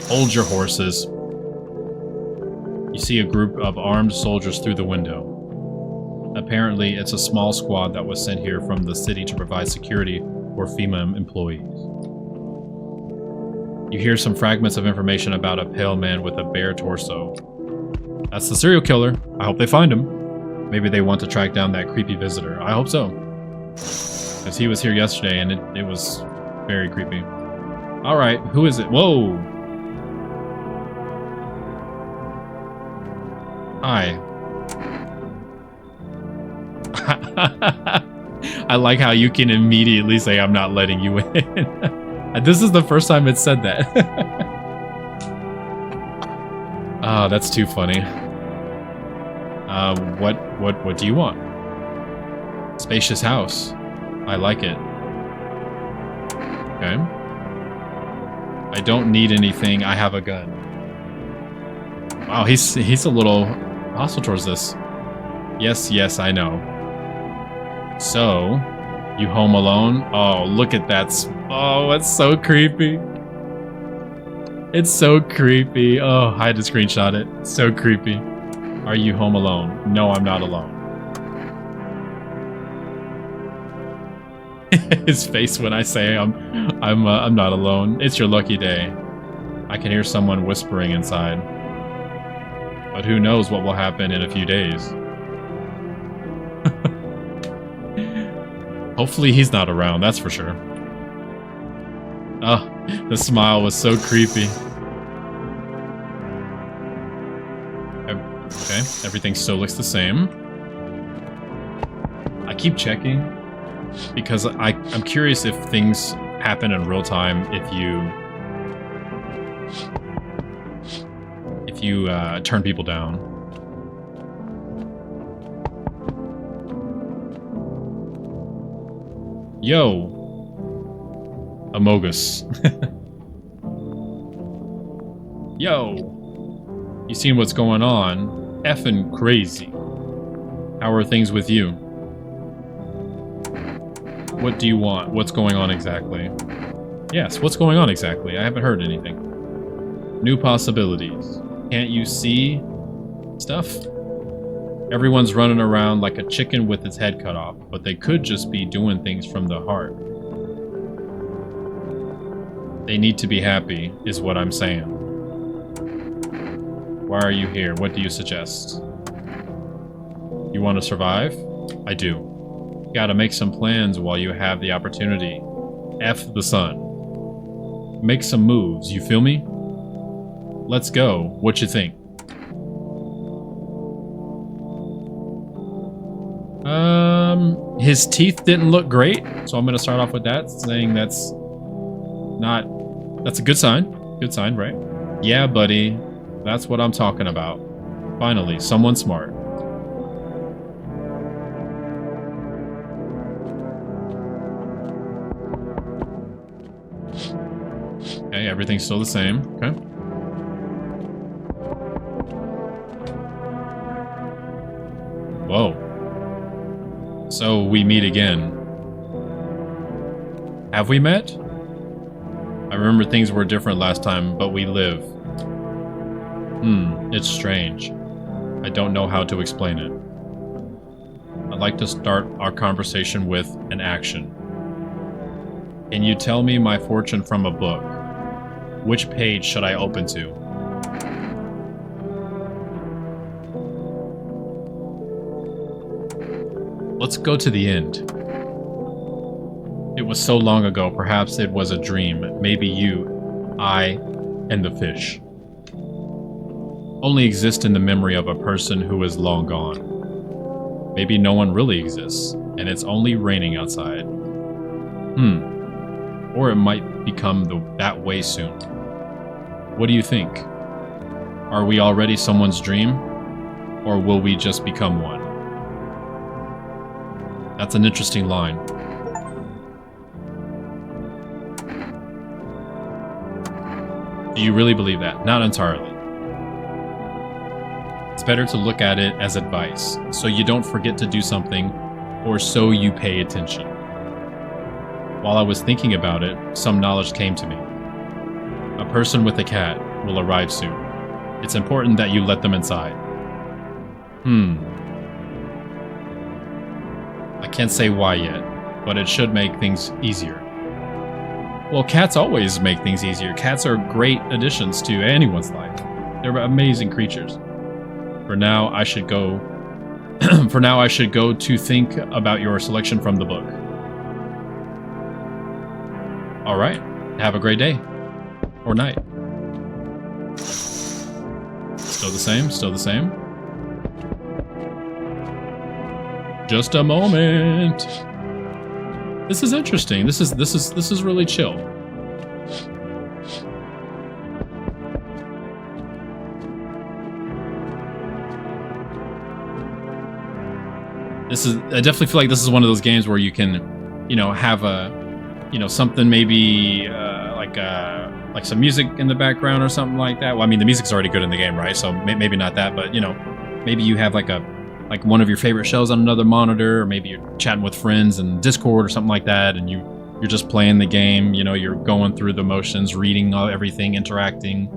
Hold your horses. You see a group of armed soldiers through the window. Apparently, it's a small squad that was sent here from the city to provide security for FEMA employees. You hear some fragments of information about a pale man with a bare torso. That's the serial killer. I hope they find him. Maybe they want to track down that creepy visitor. I hope so. Because he was here yesterday and it was very creepy. Alright, who is it? Whoa! Hi. I like how you can immediately say I'm not letting you in. This is the first time it said that. Ah, that's too funny. What do you want? Spacious house. I like it. Okay. I don't need anything. I have a gun. Wow, he's a little hostile towards this. Yes, I know. So, you home alone? Oh, look at that. Oh, it's so creepy. It's so creepy. Oh, I had to screenshot it. It's so creepy. Are you home alone? No, I'm not alone. His face when I say I'm not alone. It's your lucky day. I can hear someone whispering inside. But who knows what will happen in a few days. Hopefully he's not around, that's for sure. Oh, the smile was so creepy. Okay, everything still looks the same. I keep checking because I'm curious if things happen in real time if you turn people down. Yo, Amogus. Yo, you seen what's going on? Effing crazy. How are things with you? What do you want? What's going on exactly? Yes, what's going on exactly? I haven't heard anything. New possibilities. Can't you see stuff? Everyone's running around like a chicken with its head cut off, but they could just be doing things from the heart. They need to be happy, is what I'm saying. Why are you here? What do you suggest? You want to survive? I do. Gotta make some plans while you have the opportunity. F the sun. Make some moves, you feel me? Let's go. What you think? His teeth didn't look great, so I'm gonna start off with that, saying that's a good sign. Good sign, right? Yeah, buddy. That's what I'm talking about. Finally, someone smart. Okay, everything's still the same. Okay. Whoa. So we meet again. Have we met? I remember things were different last time, but we live. It's strange. I don't know how to explain it. I'd like to start our conversation with an action. Can you tell me my fortune from a book? Which page should I open to? Let's go to the end. It was so long ago, perhaps it was a dream. Maybe you, I, and the fish only exist in the memory of a person who is long gone. Maybe no one really exists, and it's only raining outside. Or it might become that way soon. What do you think? Are we already someone's dream? Or will we just become one? That's an interesting line. Do you really believe that? Not entirely. It's better to look at it as advice, so you don't forget to do something, or so you pay attention. While I was thinking about it, some knowledge came to me. A person with a cat will arrive soon. It's important that you let them inside. I can't say why yet, but it should make things easier. Well, cats always make things easier. Cats are great additions to anyone's life. They're amazing creatures. For now, I should go. For now, I should go to think about your selection from the book. All right. Have a great day or night. Still the same. Still the same. Just a moment. This is interesting. This is really chill. I definitely feel like this is one of those games where you can, have a, something maybe like some music in the background or something like that. Well, I mean, the music's already good in the game, right? So maybe not that, but maybe you have like one of your favorite shows on another monitor, or maybe you're chatting with friends in Discord or something like that, and you're just playing the game. You're going through the motions, reading everything, interacting.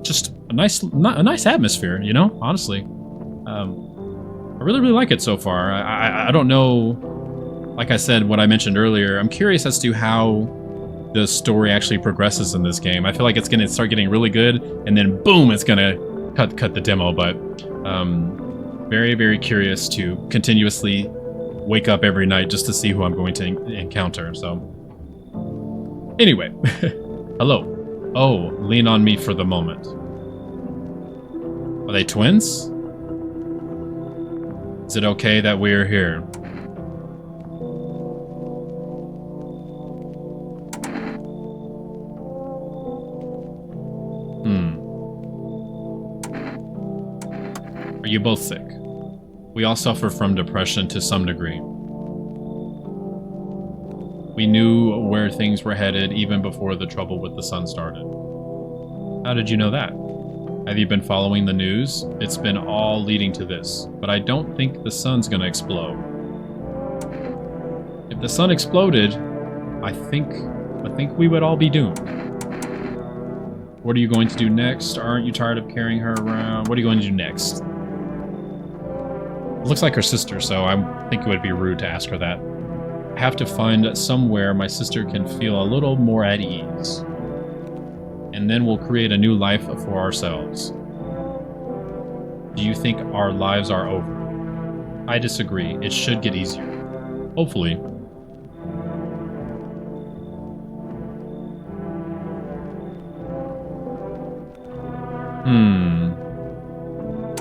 Just a nice atmosphere, honestly. I really, really like it so far. I don't know like I said, what I mentioned earlier, I'm curious as to how the story actually progresses in this game. I feel like it's going to start getting really good, and then boom, it's going to cut the demo. But very, very curious to continuously wake up every night just to see who I'm going to encounter. So anyway, hello. Oh, lean on me for the moment. Are they twins? Is it okay that we're here? Are you both sick? We all suffer from depression to some degree. We knew where things were headed even before the trouble with the sun started. How did you know that? Have you been following the news? It's been all leading to this, but I don't think the sun's gonna explode. If the sun exploded, I think we would all be doomed. What are you going to do next? Aren't you tired of carrying her around? What are you going to do next? It looks like her sister, so I think it would be rude to ask her that. I have to find somewhere my sister can feel a little more at ease. And then we'll create a new life for ourselves. Do you think our lives are over? I disagree. It should get easier. Hopefully.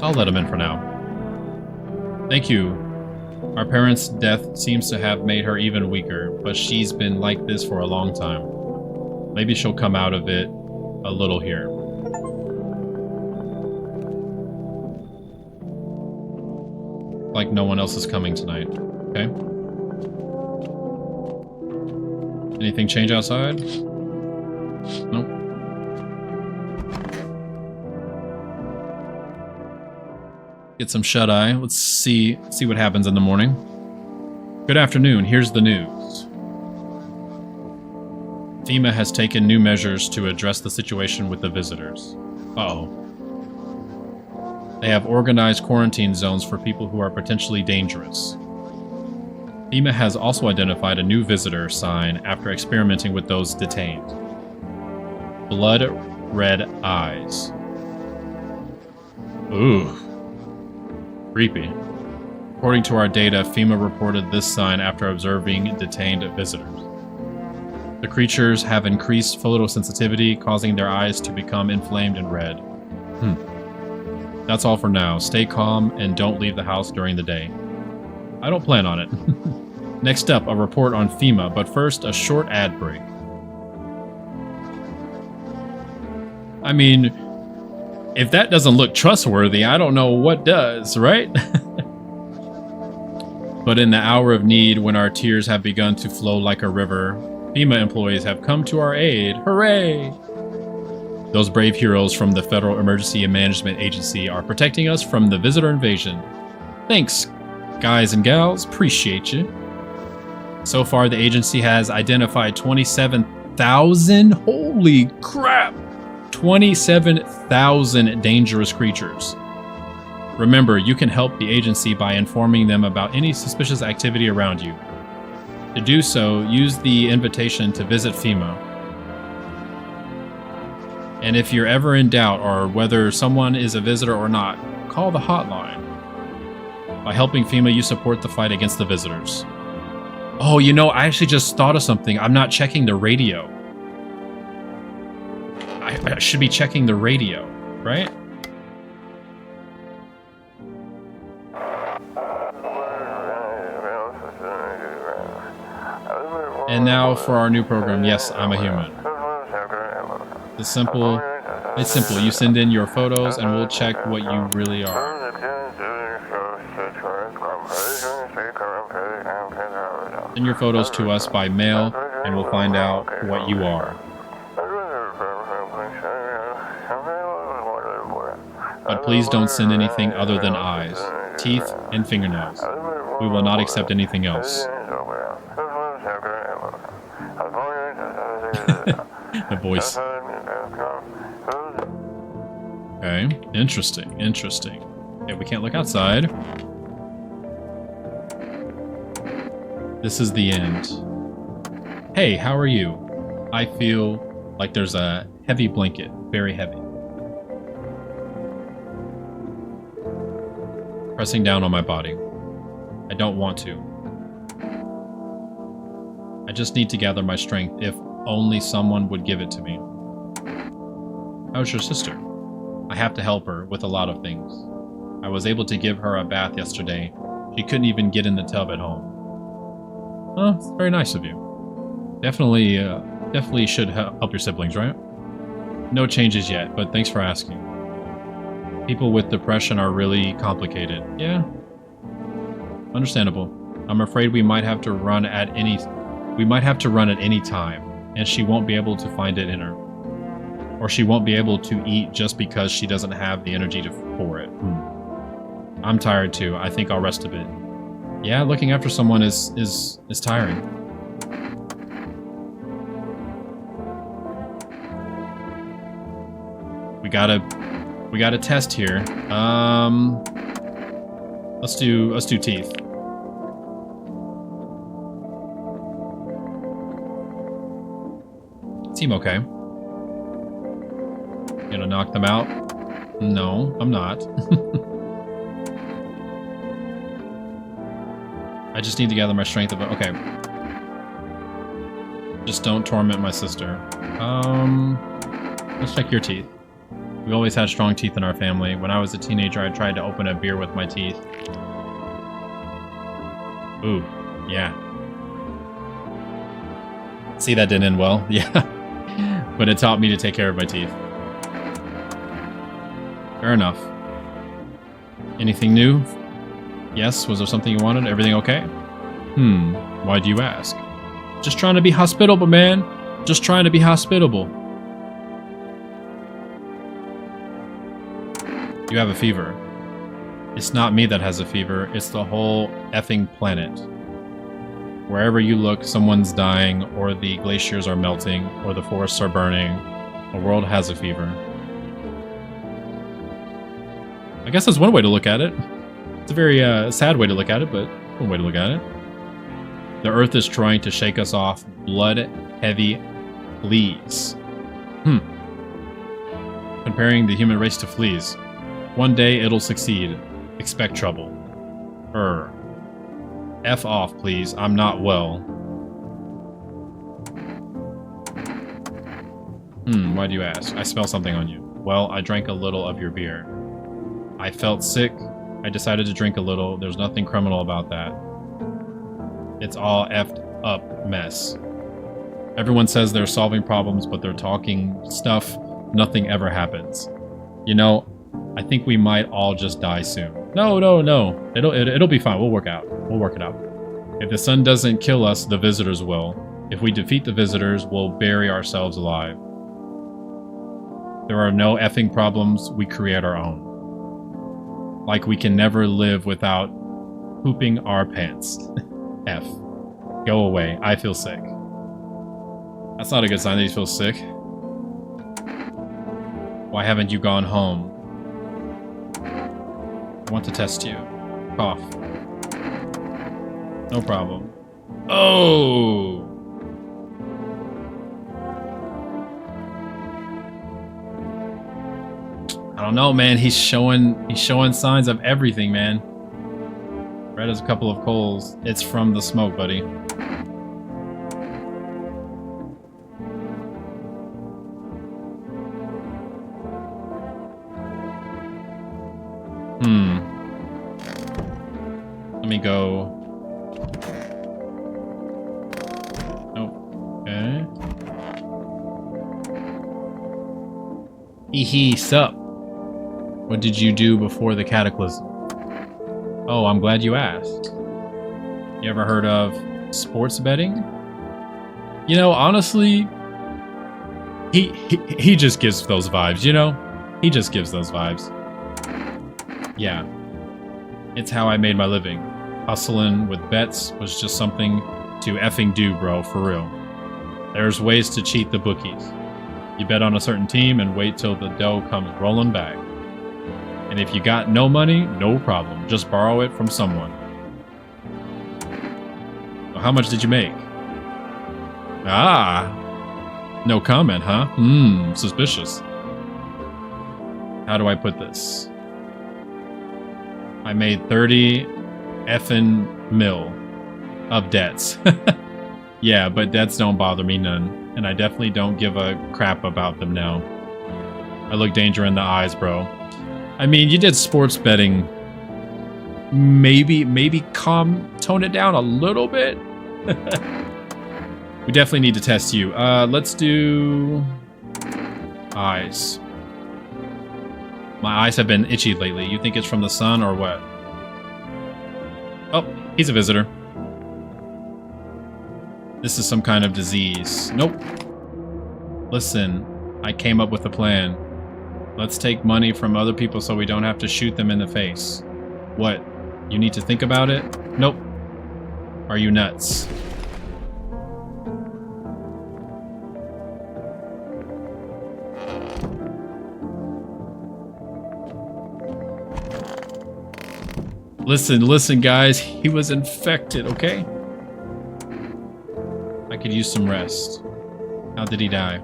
I'll let him in for now. Thank you. Our parents' death seems to have made her even weaker, but she's been like this for a long time. Maybe she'll come out of it a little here. Like no one else is coming tonight. Okay. Anything change outside? Nope. Get some shut-eye. Let's see what happens in the morning. Good afternoon. Here's the news. FEMA has taken new measures to address the situation with the visitors. Uh-oh. They have organized quarantine zones for people who are potentially dangerous. FEMA has also identified a new visitor sign after experimenting with those detained. Blood red eyes. Ooh. Creepy. According to our data, FEMA reported this sign after observing detained visitors. The creatures have increased photosensitivity, causing their eyes to become inflamed and red. That's all for now. Stay calm and don't leave the house during the day. I don't plan on it. Next up, a report on FEMA, but first, a short ad break. I mean, if that doesn't look trustworthy, I don't know what does, right? But in the hour of need, when our tears have begun to flow like a river, FEMA employees have come to our aid. Hooray! Those brave heroes from the Federal Emergency Management Agency are protecting us from the visitor invasion. Thanks, guys and gals. Appreciate you. So far, the agency has identified 27,000. Holy crap! 27,000 dangerous creatures. Remember, you can help the agency by informing them about any suspicious activity around you. To do so, use the invitation to visit FEMA. And if you're ever in doubt or whether someone is a visitor or not, call the hotline. By helping FEMA, you support the fight against the visitors. Oh, you know, I actually just thought of something. I'm not checking the radio. I should be checking the radio, right? And now for our new program, Yes, I'm a Human. It's simple. You send in your photos and we'll check what you really are. Send your photos to us by mail and we'll find out what you are. But please don't send anything other than eyes, teeth, and fingernails. We will not accept anything else. The voice. Okay, interesting. Yeah, we can't look outside. This is the end. Hey, how are you? I feel like there's a heavy blanket, very heavy. Pressing down on my body. I don't want to. I just need to gather my strength if only someone would give it to me. How's your sister? I have to help her with a lot of things. I was able to give her a bath yesterday. She couldn't even get in the tub at home. Oh, it's very nice of you. Definitely should help your siblings, right? No changes yet, but thanks for asking. People with depression are really complicated. Yeah. Understandable. I'm afraid we might have to run at any time, and she won't be able to find it in her. Or she won't be able to eat just because she doesn't have the energy for it. I'm tired too. I think I'll rest a bit. Yeah, looking after someone is tiring. We got a test here. Let's do teeth. Seem okay. Gonna knock them out? No, I'm not. I just need to gather my strength. Okay. Just don't torment my sister. Let's check your teeth. We always had strong teeth in our family. When I was a teenager, I tried to open a beer with my teeth. Ooh, yeah. See, that didn't end well. Yeah. But it taught me to take care of my teeth. Fair enough. Anything new? Yes, was there something you wanted? Everything okay? Why do you ask? Just trying to be hospitable, man. Just trying to be hospitable. You have a fever. It's not me that has a fever, it's the whole effing planet. Wherever you look, someone's dying, or the glaciers are melting, or the forests are burning. The world has a fever. I guess that's one way to look at it. It's a very sad way to look at it, but one way to look at it. The Earth is trying to shake us off blood-heavy fleas. Comparing the human race to fleas. One day it'll succeed. Expect trouble. F off, please. I'm not well. Why do you ask? I smell something on you. Well, I drank a little of your beer. I felt sick. I decided to drink a little. There's nothing criminal about that. It's all effed up mess. Everyone says they're solving problems, but they're talking stuff. Nothing ever happens. You know, I think we might all just die soon. No. It'll be fine. We'll work it out. If the sun doesn't kill us, the visitors will. If we defeat the visitors, we'll bury ourselves alive. There are no effing problems. We create our own. Like we can never live without pooping our pants. F. Go away. I feel sick. That's not a good sign that you feel sick. Why haven't you gone home? I want to test you. Cough. No problem. Oh! I don't know, man. He's showing signs of everything, man. Red as a couple of coals. It's from the smoke, buddy. Let me go. Oh, okay. Hee sup. What did you do before the cataclysm? Oh, I'm glad you asked. You ever heard of sports betting? You know, honestly, he just gives those vibes, you know? He just gives those vibes. Yeah. It's how I made my living. Hustling with bets was just something to effing do, bro, for real. There's ways to cheat the bookies. You bet on a certain team and wait till the dough comes rolling back. And if you got no money, no problem. Just borrow it from someone. How much did you make? Ah. No comment, huh? Suspicious. How do I put this? I made 30 effing mil of debts. Yeah, but debts don't bother me none. And I definitely don't give a crap about them now. I look danger in the eyes, bro. I mean, you did sports betting. Maybe tone it down a little bit. We definitely need to test you. Let's do eyes. My eyes have been itchy lately. You think it's from the sun or what? Oh, he's a visitor. This is some kind of disease. Nope. Listen, I came up with a plan. Let's take money from other people so we don't have to shoot them in the face. What? You need to think about it? Nope. Are you nuts? Listen, guys. He was infected, okay? I could use some rest. How did he die?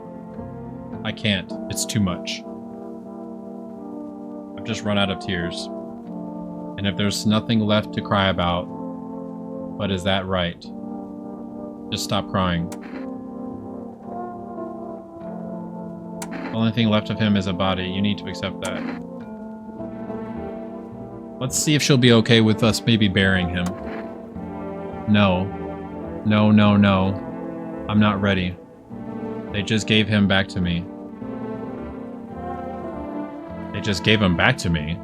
I can't. It's too much. I've just run out of tears. And if there's nothing left to cry about, but is that right? Just stop crying. The only thing left of him is a body. You need to accept that. Let's see if she'll be okay with us maybe burying him. No. No, no, no. I'm not ready. They just gave him back to me. They just gave him back to me?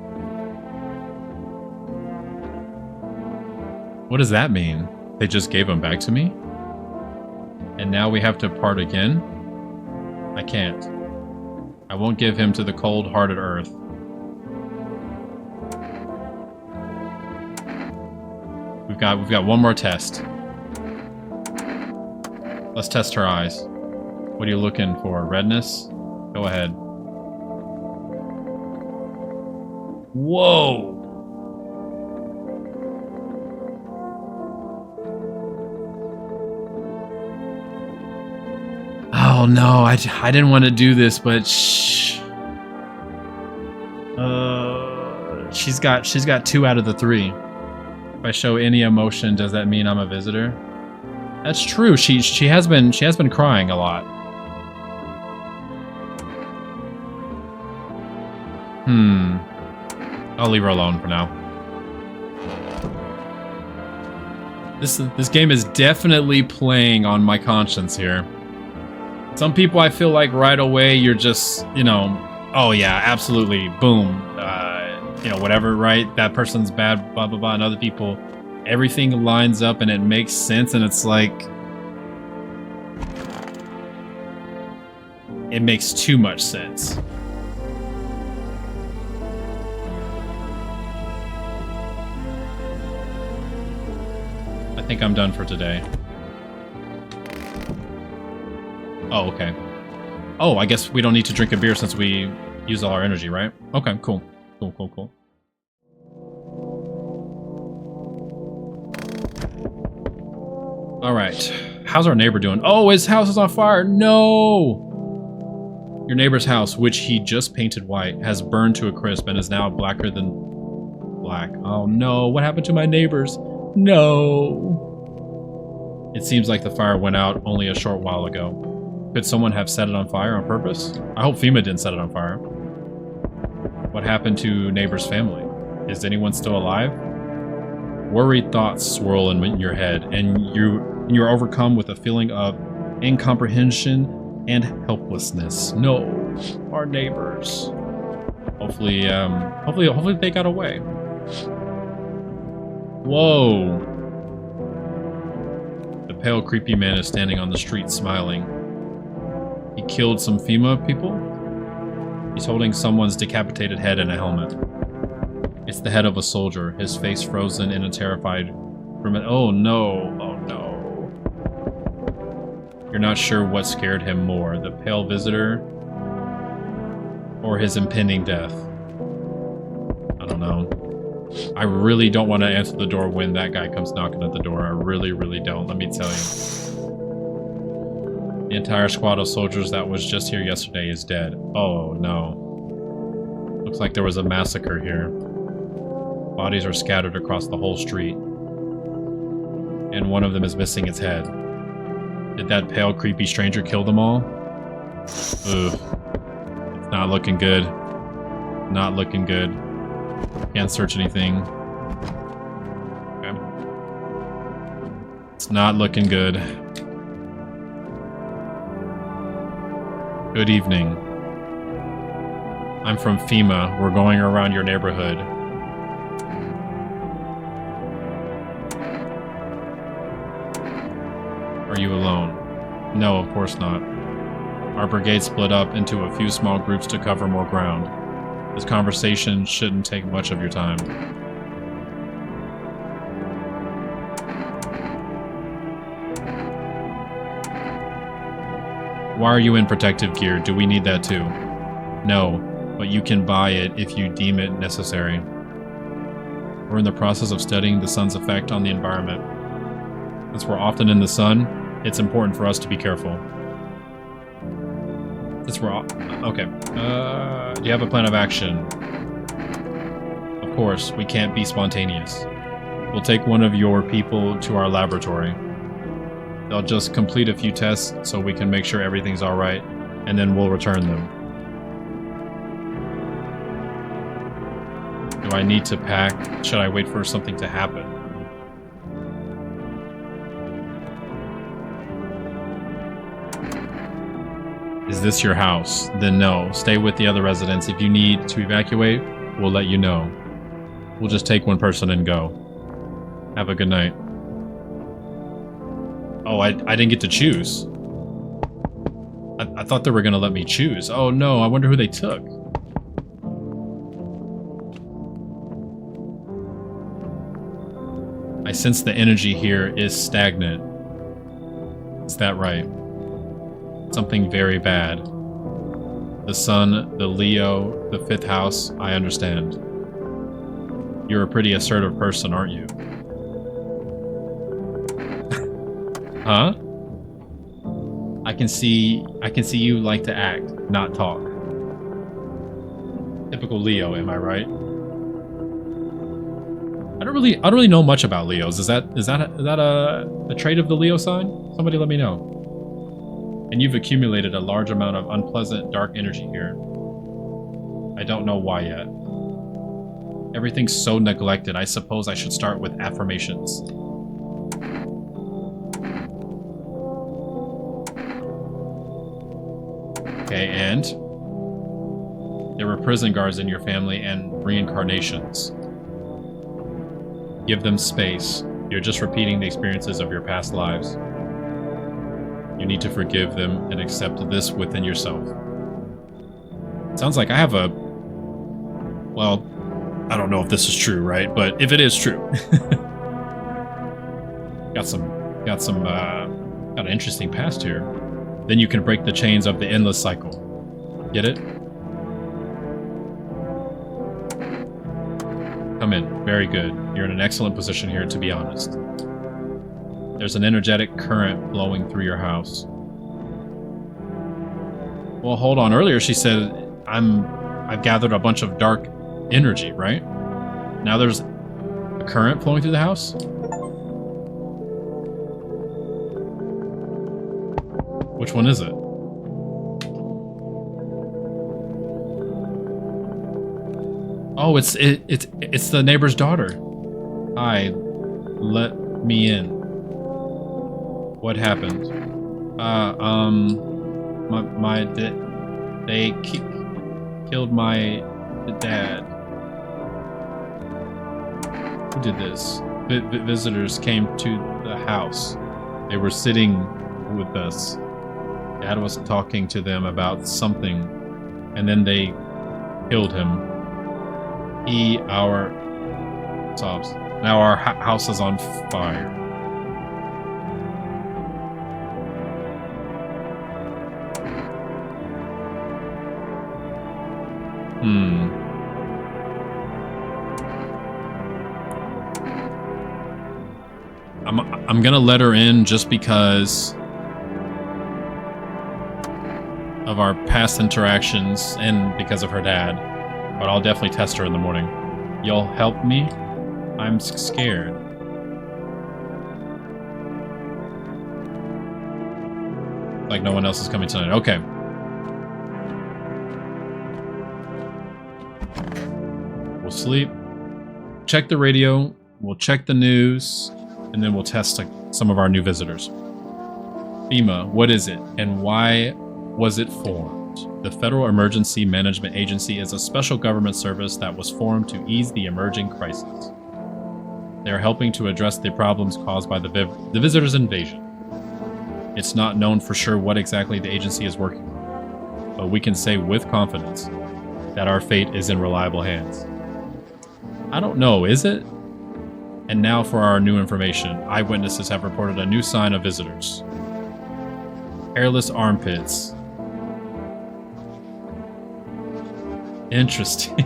What does that mean? They just gave him back to me? And now we have to part again? I can't. I won't give him to the cold-hearted earth. We've got one more test. Let's test her eyes. What are you looking for? Redness? Go ahead. Whoa! Oh no, I didn't want to do this, but she's got 2 out of the 3. If I show any emotion, does that mean I'm a visitor? That's true. She has been crying a lot. I'll leave her alone for now. This game is definitely playing on my conscience here. Some people I feel like right away you're just, you know, oh yeah, absolutely, boom, you know, whatever, right? That person's bad, blah, blah, blah. And other people, everything lines up and it makes sense and it's like, it makes too much sense. I think I'm done for today. Oh, okay. Oh, I guess we don't need to drink a beer since we use all our energy, right? Okay, cool. Cool. Alright. How's our neighbor doing? Oh, his house is on fire! No! Your neighbor's house, which he just painted white, has burned to a crisp and is now blacker than black. Oh no, what happened to my neighbors? No! It seems like the fire went out only a short while ago. Could someone have set it on fire on purpose? I hope FEMA didn't set it on fire. What happened to neighbor's family? Is anyone still alive? Worried thoughts swirl in your head, and you're overcome with a feeling of incomprehension and helplessness. No, our neighbors. Hopefully they got away. Whoa. The pale, creepy man is standing on the street smiling. He killed some FEMA people? He's holding someone's decapitated head in a helmet. It's the head of a soldier, his face frozen in a terrified grimace. Oh no, oh no. You're not sure what scared him more, the pale visitor or his impending death. I don't know. I really don't want to answer the door when that guy comes knocking at the door. I really, really don't, let me tell you. The entire squad of soldiers that was just here yesterday is dead. Oh, no. Looks like there was a massacre here. Bodies are scattered across the whole street. And one of them is missing its head. Did that pale, creepy stranger kill them all? Ugh. It's not looking good. Not looking good. Can't search anything. Okay. It's not looking good. Good evening. I'm from FEMA. We're going around your neighborhood. Are you alone? No, of course not. Our brigade split up into a few small groups to cover more ground. This conversation shouldn't take much of your time. Why are you in protective gear? Do we need that too? No, but you can buy it if you deem it necessary. We're in the process of studying the sun's effect on the environment. Since we're often in the sun, it's important for us to be careful. Since we're okay. Do you have a plan of action? Of course, we can't be spontaneous. We'll take one of your people to our laboratory. They'll just complete a few tests so we can make sure everything's alright, and then we'll return them. Do I need to pack? Should I wait for something to happen? Is this your house? Then no. Stay with the other residents. If you need to evacuate, we'll let you know. We'll just take one person and go. Have a good night. Oh, I didn't get to choose. I thought they were going to let me choose. Oh no, I wonder who they took. I sense the energy here is stagnant. Is that right? Something very bad. The sun, the Leo, the 5th house, I understand. You're a pretty assertive person, aren't you? Huh? I can see you like to act, not talk. Typical Leo, am I right? I don't really know much about Leos. Is that a trait of the Leo sign? Somebody let me know. And you've accumulated a large amount of unpleasant dark energy here. I don't know why yet. Everything's so neglected. I suppose I should start with affirmations. Okay, and there were prison guards in your family and reincarnations. Give them space. You're just repeating the experiences of your past lives. You need to forgive them and accept this within yourself. Sounds like I have a... Well, I don't know if this is true, right? But if it is true... got an interesting past here. Then you can break the chains of the endless cycle. Get it? Come in. Very good. You're in an excellent position here, to be honest. There's an energetic current blowing through your house. Well, hold on. Earlier she said I've gathered a bunch of dark energy, right? Now there's a current flowing through the house? Which one is it? Oh, it's the neighbor's daughter. Hi, let me in. What happened? They killed my dad. Who did this? Visitors came to the house. They were sitting with us. Dad was talking to them about something, and then they killed him. Sobs. Now our house is on fire. I'm gonna let her in just because of our past interactions and because of her dad. But I'll definitely test her in the morning. You'll help me? I'm scared. Like no one else is coming tonight. Okay. We'll sleep. Check the radio. We'll check the news. And then we'll test some of our new visitors. FEMA, what is it? And why was it formed? The Federal Emergency Management Agency is a special government service that was formed to ease the emerging crisis. They are helping to address the problems caused by the visitors' invasion. It's not known for sure what exactly the agency is working on, but we can say with confidence that our fate is in reliable hands. I don't know, is it? And now for our new information. Eyewitnesses have reported a new sign of visitors. Hairless armpits. Interesting.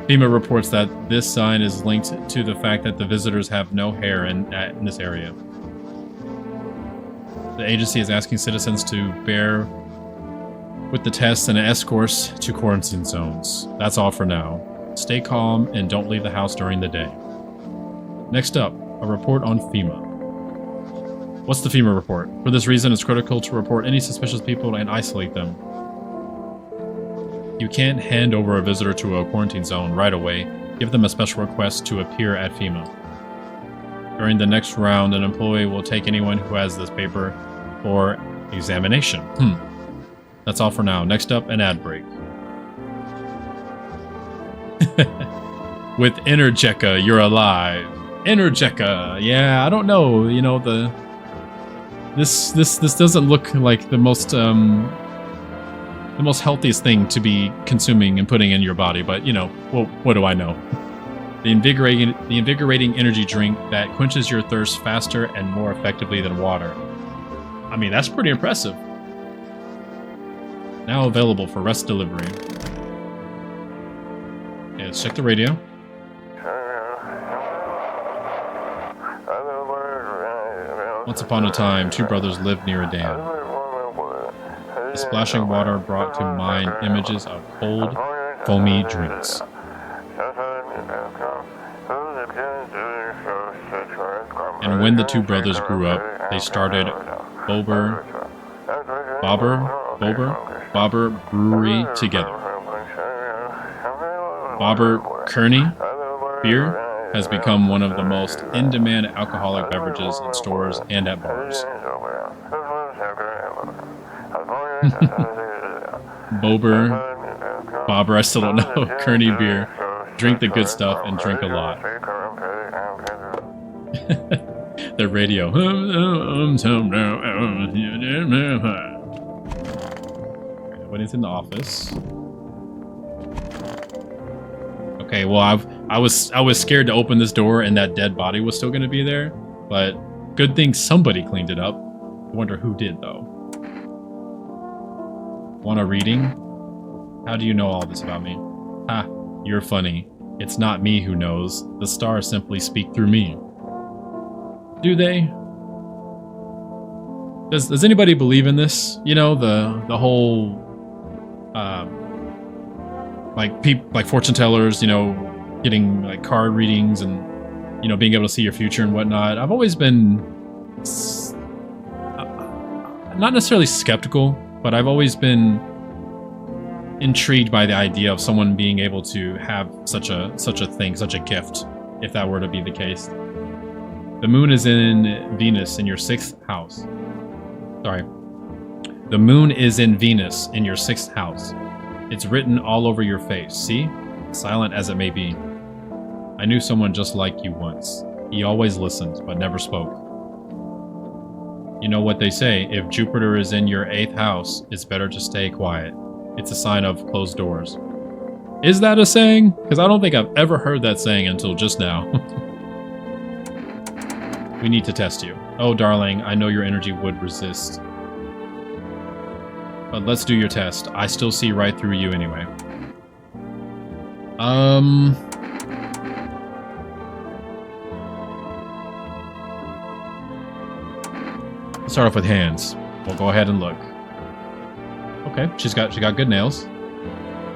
FEMA reports that this sign is linked to the fact that the visitors have no hair in this area. The agency is asking citizens to bear with the tests and escorts to quarantine zones. That's all for now. Stay calm and don't leave the house during the day. Next up, a report on FEMA. What's the FEMA report? For this reason, it's critical to report any suspicious people and isolate them. You can't hand over a visitor to a quarantine zone right away. Give them a special request to appear at FEMA. During the next round, an employee will take anyone who has this paper for examination. That's all for now. Next up, an ad break. With Energeca, you're alive. Energeca, yeah, I don't know. You know, this doesn't look like the most healthiest thing to be consuming and putting in your body, but you know, well, what do I know? The invigorating energy drink that quenches your thirst faster and more effectively than water. I mean, that's pretty impressive. Now available for rest delivery. Okay, let's check the radio. Once upon a time, two brothers lived near a dam. The splashing water brought to mind images of cold, foamy drinks. And when the two brothers grew up, they started Bobber Brewery together. Bobber Kearney beer has become one of the most in-demand alcoholic beverages in stores and at bars. Bobber, I still don't know. Kearney beer. Drink the good stuff and drink a lot. The radio. When he's in the office. Okay, well, I was scared to open this door and that dead body was still going to be there, but good thing somebody cleaned it up. I wonder who did though. Want a reading? How do you know all this about me? Ha, you're funny. It's not me who knows. The stars simply speak through me. Do they? Does anybody believe in this? You know, the whole like fortune tellers, you know, getting like card readings and, you know, being able to see your future and whatnot. I've always been not necessarily skeptical, but I've always been intrigued by the idea of someone being able to have such a thing, such a gift, if that were to be the case. The moon is in Venus in your 6th house. Sorry. The moon is in Venus in your 6th house. It's written all over your face, see? Silent as it may be. I knew someone just like you once. He always listened, but never spoke. You know what they say, if Jupiter is in your 8th house, it's better to stay quiet. It's a sign of closed doors. Is that a saying? Because I don't think I've ever heard that saying until just now. We need to test you. Oh, darling, I know your energy would resist. But let's do your test. I still see right through you anyway. Let's start off with hands. We'll go ahead and look. Okay, she got good nails.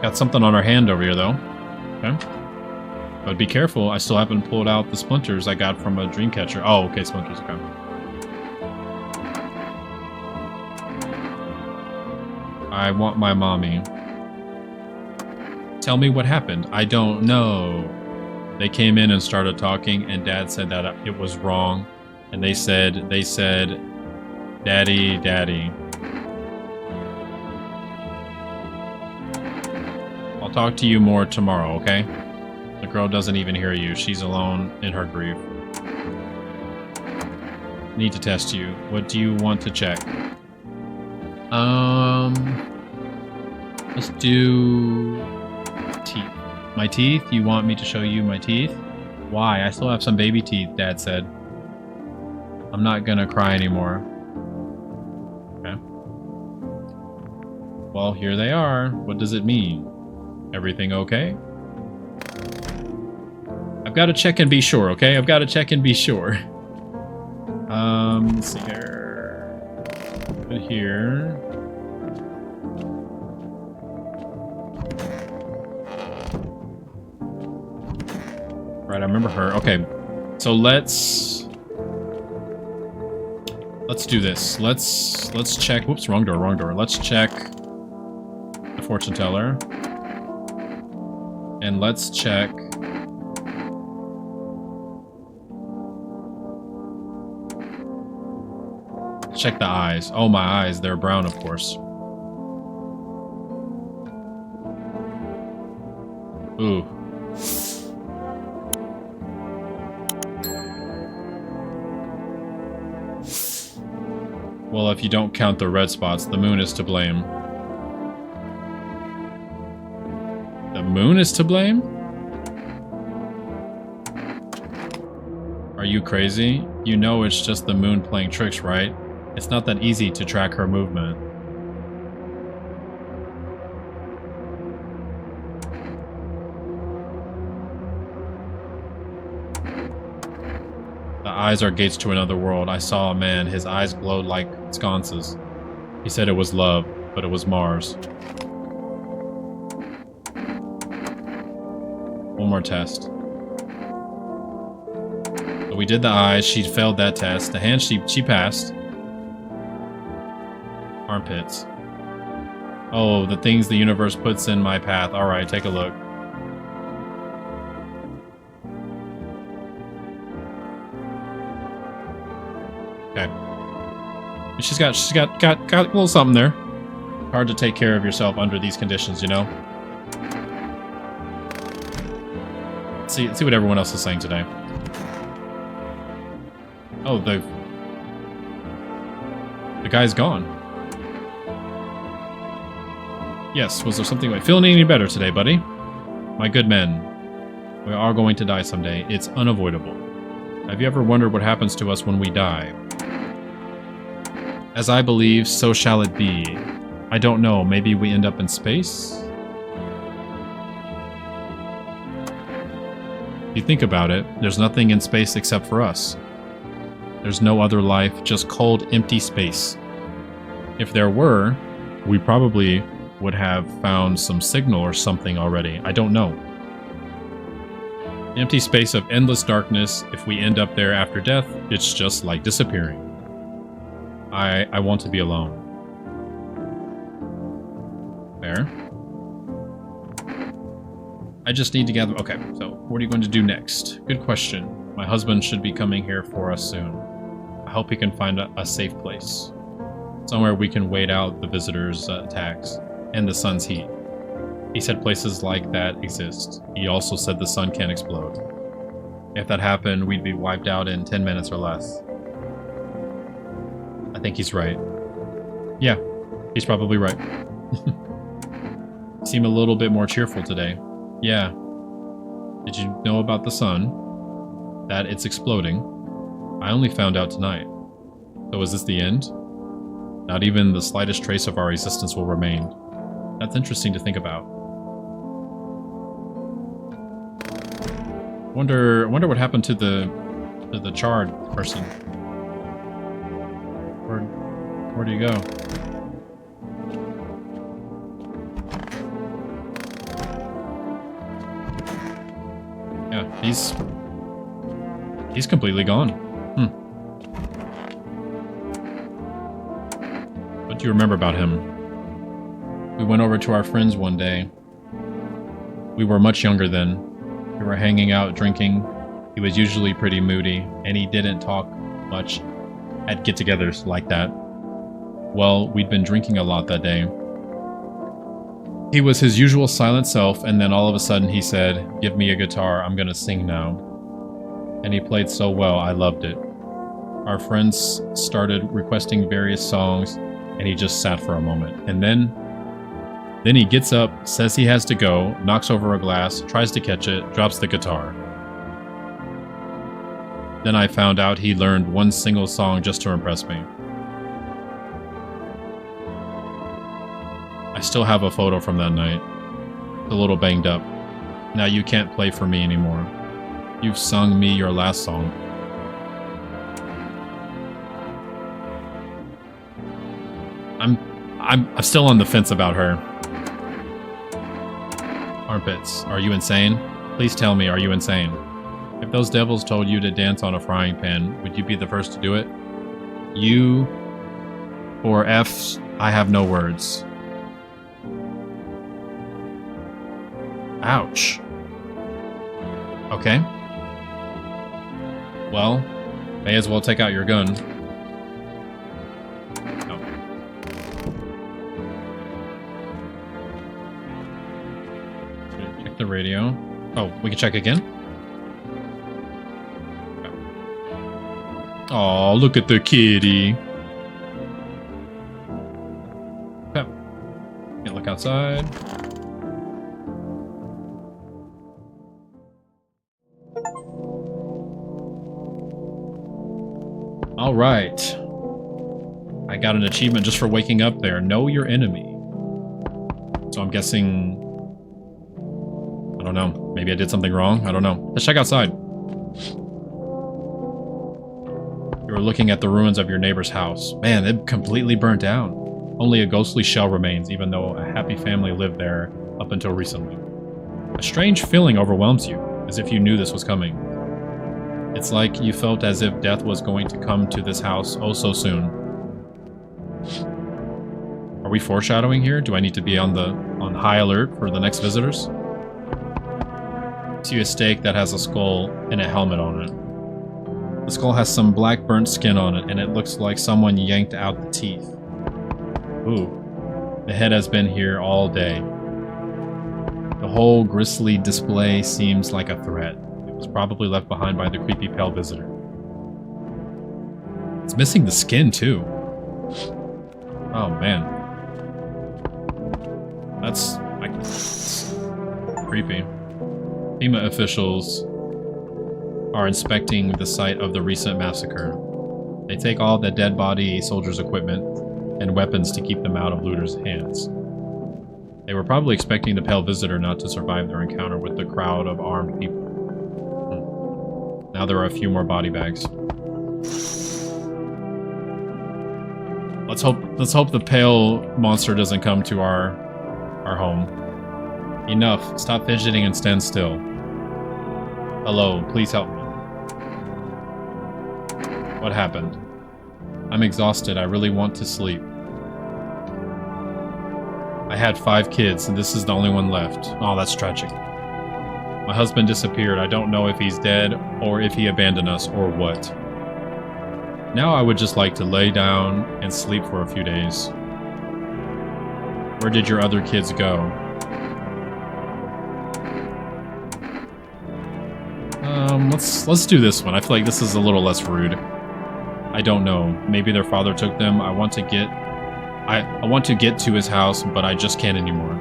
Got something on her hand over here though. Okay. But be careful, I still haven't pulled out the splinters I got from a dream catcher. Oh, okay, splinters, okay. I want my mommy. Tell me what happened. I don't know. They came in and started talking, and Dad said that it was wrong. And they said, Daddy, Daddy. I'll talk to you more tomorrow, okay? The girl doesn't even hear you. She's alone in her grief. Need to test you. What do you want to check? Let's do teeth. My teeth? You want me to show you my teeth? Why? I still have some baby teeth, Dad said. I'm not gonna cry anymore. Okay. Well, here they are. What does it mean? Everything okay? I've got to check and be sure, okay? I've got to check and be sure. Let's see here. Put here. Right, I remember her. Okay, so let's do this. Let's check. Whoops, wrong door. Let's check the fortune teller, and let's check. Check the eyes. Oh, my eyes. They're brown, of course. Ooh. Well, if you don't count the red spots, the moon is to blame. The moon is to blame? Are you crazy? You know it's just the moon playing tricks, right? It's not that easy to track her movement. The eyes are gates to another world. I saw a man. His eyes glowed like sconces. He said it was love, but it was Mars. One more test. So we did the eyes. She failed that test. The hand she passed. Armpits. Oh, the things the universe puts in my path. Alright, take a look. Okay. She's got a little something there. Hard to take care of yourself under these conditions, you know? Let's see what everyone else is saying today. Oh, the guy's gone. Yes, was there something like feeling any better today, buddy? My good men, we are going to die someday. It's unavoidable. Have you ever wondered what happens to us when we die? As I believe, so shall it be. I don't know, maybe we end up in space? If you think about it, there's nothing in space except for us. There's no other life, just cold, empty space. If there were, we probably would have found some signal or something already. I don't know. Empty space of endless darkness. If we end up there after death, it's just like disappearing. I want to be alone. Fair. I just need to gather... Okay, so what are you going to do next? Good question. My husband should be coming here for us soon. I hope he can find a safe place. Somewhere we can wait out the visitors' attacks and the sun's heat. He said places like that exist. He also said the sun can explode. If that happened, we'd be wiped out in 10 minutes or less. I think he's right. Yeah, he's probably right. Seem a little bit more cheerful today. Yeah. Did you know about the sun? That it's exploding? I only found out tonight. So is this the end? Not even the slightest trace of our existence will remain. That's interesting to think about. Wonder what happened to the charred person. Where'd he go? Yeah, he's completely gone. What do you remember about him? We went over to our friends one day. We were much younger then. We were hanging out, drinking. He was usually pretty moody, and he didn't talk much at get-togethers like that. Well, we'd been drinking a lot that day. He was his usual silent self, and then all of a sudden he said, "Give me a guitar, I'm gonna sing now." And he played so well, I loved it. Our friends started requesting various songs, and he just sat for a moment. And then he gets up, says he has to go, knocks over a glass, tries to catch it, drops the guitar. Then I found out he learned one single song just to impress me. I still have a photo from that night. It's a little banged up. Now you can't play for me anymore. You've sung me your last song. I'm still on the fence about her. Armpits. Are you insane? Please tell me, are you insane? If those devils told you to dance on a frying pan, would you be the first to do it? You or F's, I have no words. Ouch. Okay. Well, may as well take out your gun. Oh. Check the radio. Oh, we can check again? Oh, look at the kitty. Okay. Can't look outside. All right. I got an achievement just for waking up there. Know your enemy. So I'm guessing... I don't know. Maybe I did something wrong. I don't know. Let's check outside. You were looking at the ruins of your neighbor's house. Man, it completely burnt down. Only a ghostly shell remains, even though a happy family lived there up until recently. A strange feeling overwhelms you, as if you knew this was coming. It's like you felt as if death was going to come to this house oh so soon. Are we foreshadowing here? Do I need to be on high alert for the next visitors? See a stake that has a skull and a helmet on it. The skull has some black burnt skin on it, and it looks like someone yanked out the teeth. Ooh. The head has been here all day. The whole grisly display seems like a threat. It was probably left behind by the creepy pale visitor. It's missing the skin, too. Oh, man. That's creepy. FEMA officials are inspecting the site of the recent massacre. They take all the dead body soldiers' equipment and weapons to keep them out of looters' hands. They were probably expecting the pale visitor not to survive their encounter with the crowd of armed people. Now there are a few more body bags. Let's hope the pale monster doesn't come to our home. Enough. Stop fidgeting and stand still. Hello, please help me. What happened? I'm exhausted. I really want to sleep. I had 5 kids, and this is the only one left. Oh, that's tragic. My husband disappeared. I don't know if he's dead, or if he abandoned us, or what. Now I would just like to lay down and sleep for a few days. Where did your other kids go? Let's do this one. I feel like this is a little less rude. I don't know. Maybe their father took them. I want to get to his house, but I just can't anymore.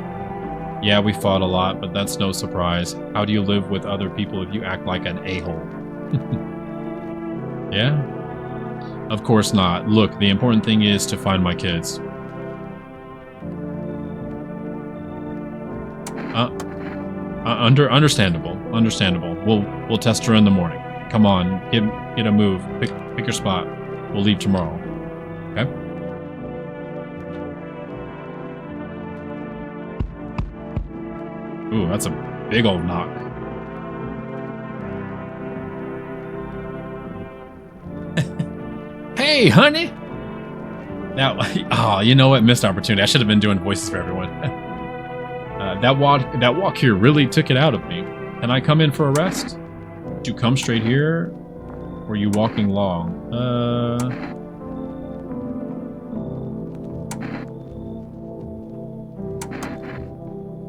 Yeah, we fought a lot, but that's no surprise. How do you live with other people if you act like an a-hole? Yeah? Of course not. Look, the important thing is to find my kids. Understandable. Understandable. We'll test her in the morning. Come on, get a move. Pick your spot. We'll leave tomorrow. Okay? Ooh, that's a big old knock. Hey, honey! Now, oh, you know what? Missed opportunity. I should have been doing voices for everyone. That walk here really took it out of me. Can I come in for a rest? Did you come straight here? Or are you walking long?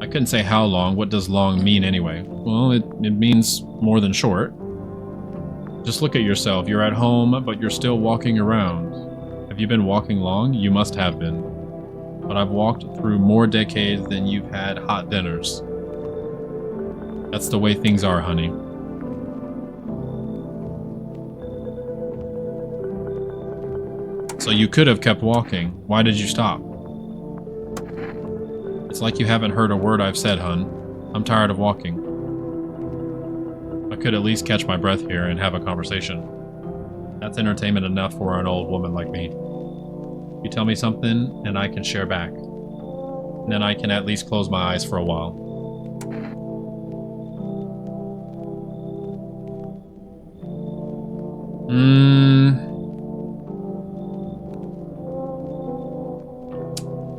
I couldn't say how long. What does long mean anyway? Well, it means more than short. Just look at yourself. You're at home, but you're still walking around. Have you been walking long? You must have been. But I've walked through more decades than you've had hot dinners. That's the way things are, honey. So you could have kept walking. Why did you stop? It's like you haven't heard a word I've said, hun. I'm tired of walking. I could at least catch my breath here and have a conversation. That's entertainment enough for an old woman like me. You tell me something, and I can share back. And then I can at least close my eyes for a while.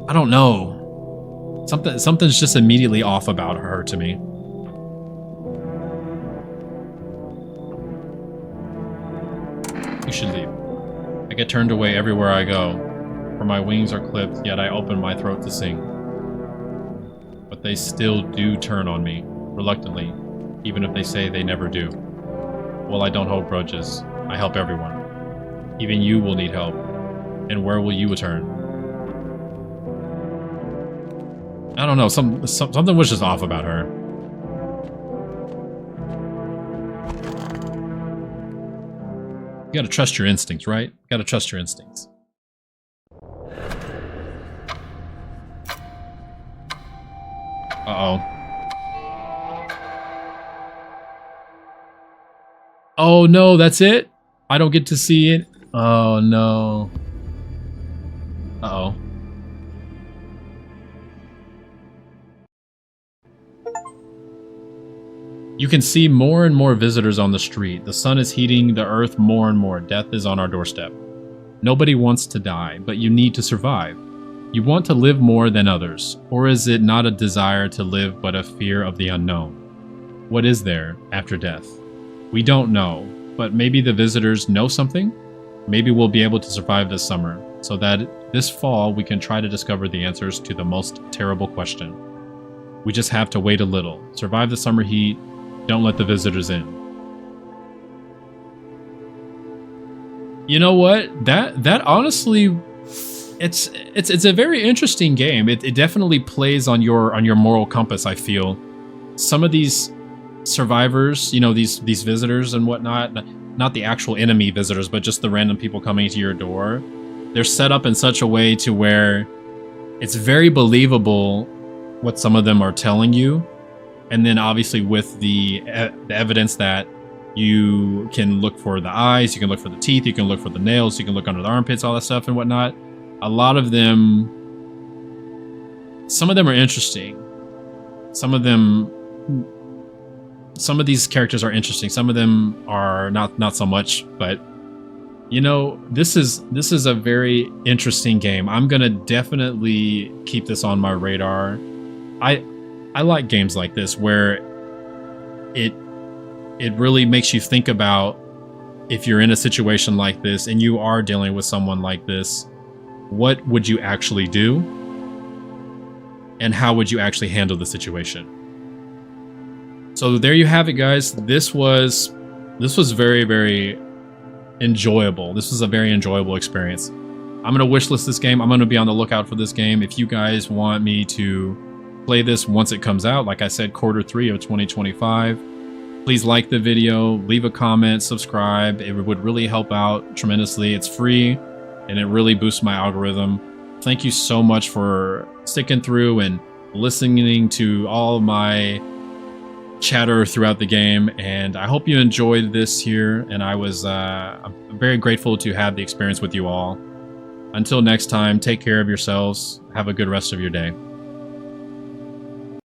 I don't know. Something's just immediately off about her to me. You should leave. I get turned away everywhere I go, for my wings are clipped, yet I open my throat to sing. But they still do turn on me, reluctantly, even if they say they never do. Well, I don't hold grudges. I help everyone. Even you will need help. And where will you return? I don't know, something was just off about her. You gotta trust your instincts, right? You gotta trust your instincts. Uh-oh. Oh no, that's it? I don't get to see it? Oh no. Uh-oh. You can see more and more visitors on the street. The sun is heating the earth more and more. Death is on our doorstep. Nobody wants to die, but you need to survive. You want to live more than others, or is it not a desire to live but a fear of the unknown? What is there after death? We don't know, but maybe the visitors know something? Maybe we'll be able to survive this summer, so that this fall we can try to discover the answers to the most terrible question. We just have to wait a little, survive the summer heat. Don't let the visitors in. You know what? That honestly, it's a very interesting game. It definitely plays on your moral compass, I feel. Some of these survivors, you know, these visitors and whatnot, not the actual enemy visitors, but just the random people coming to your door, they're set up in such a way to where it's very believable what some of them are telling you. And then obviously with the evidence that you can look for the eyes, you can look for the teeth, you can look for the nails, you can look under the armpits, all that stuff and whatnot. A lot of them, some of them are interesting. Some of these characters are interesting. Some of them are not so much, but you know, this is a very interesting game. I'm gonna definitely keep this on my radar. I like games like this where it really makes you think about if you're in a situation like this and you are dealing with someone like this, what would you actually do? And how would you actually handle the situation? So there you have it, guys. This was very, very enjoyable. This was a very enjoyable experience. I'm going to wishlist this game. I'm going to be on the lookout for this game. If you guys want me to play this once it comes out, like I said, Q3 of 2025. Please like the video, leave a comment, subscribe. It would really help out tremendously. It's free and it really boosts my algorithm. Thank you so much for sticking through and listening to all my chatter throughout the game. And I hope you enjoyed this here. And I'm very grateful to have the experience with you all. Until next time, take care of yourselves. Have a good rest of your day.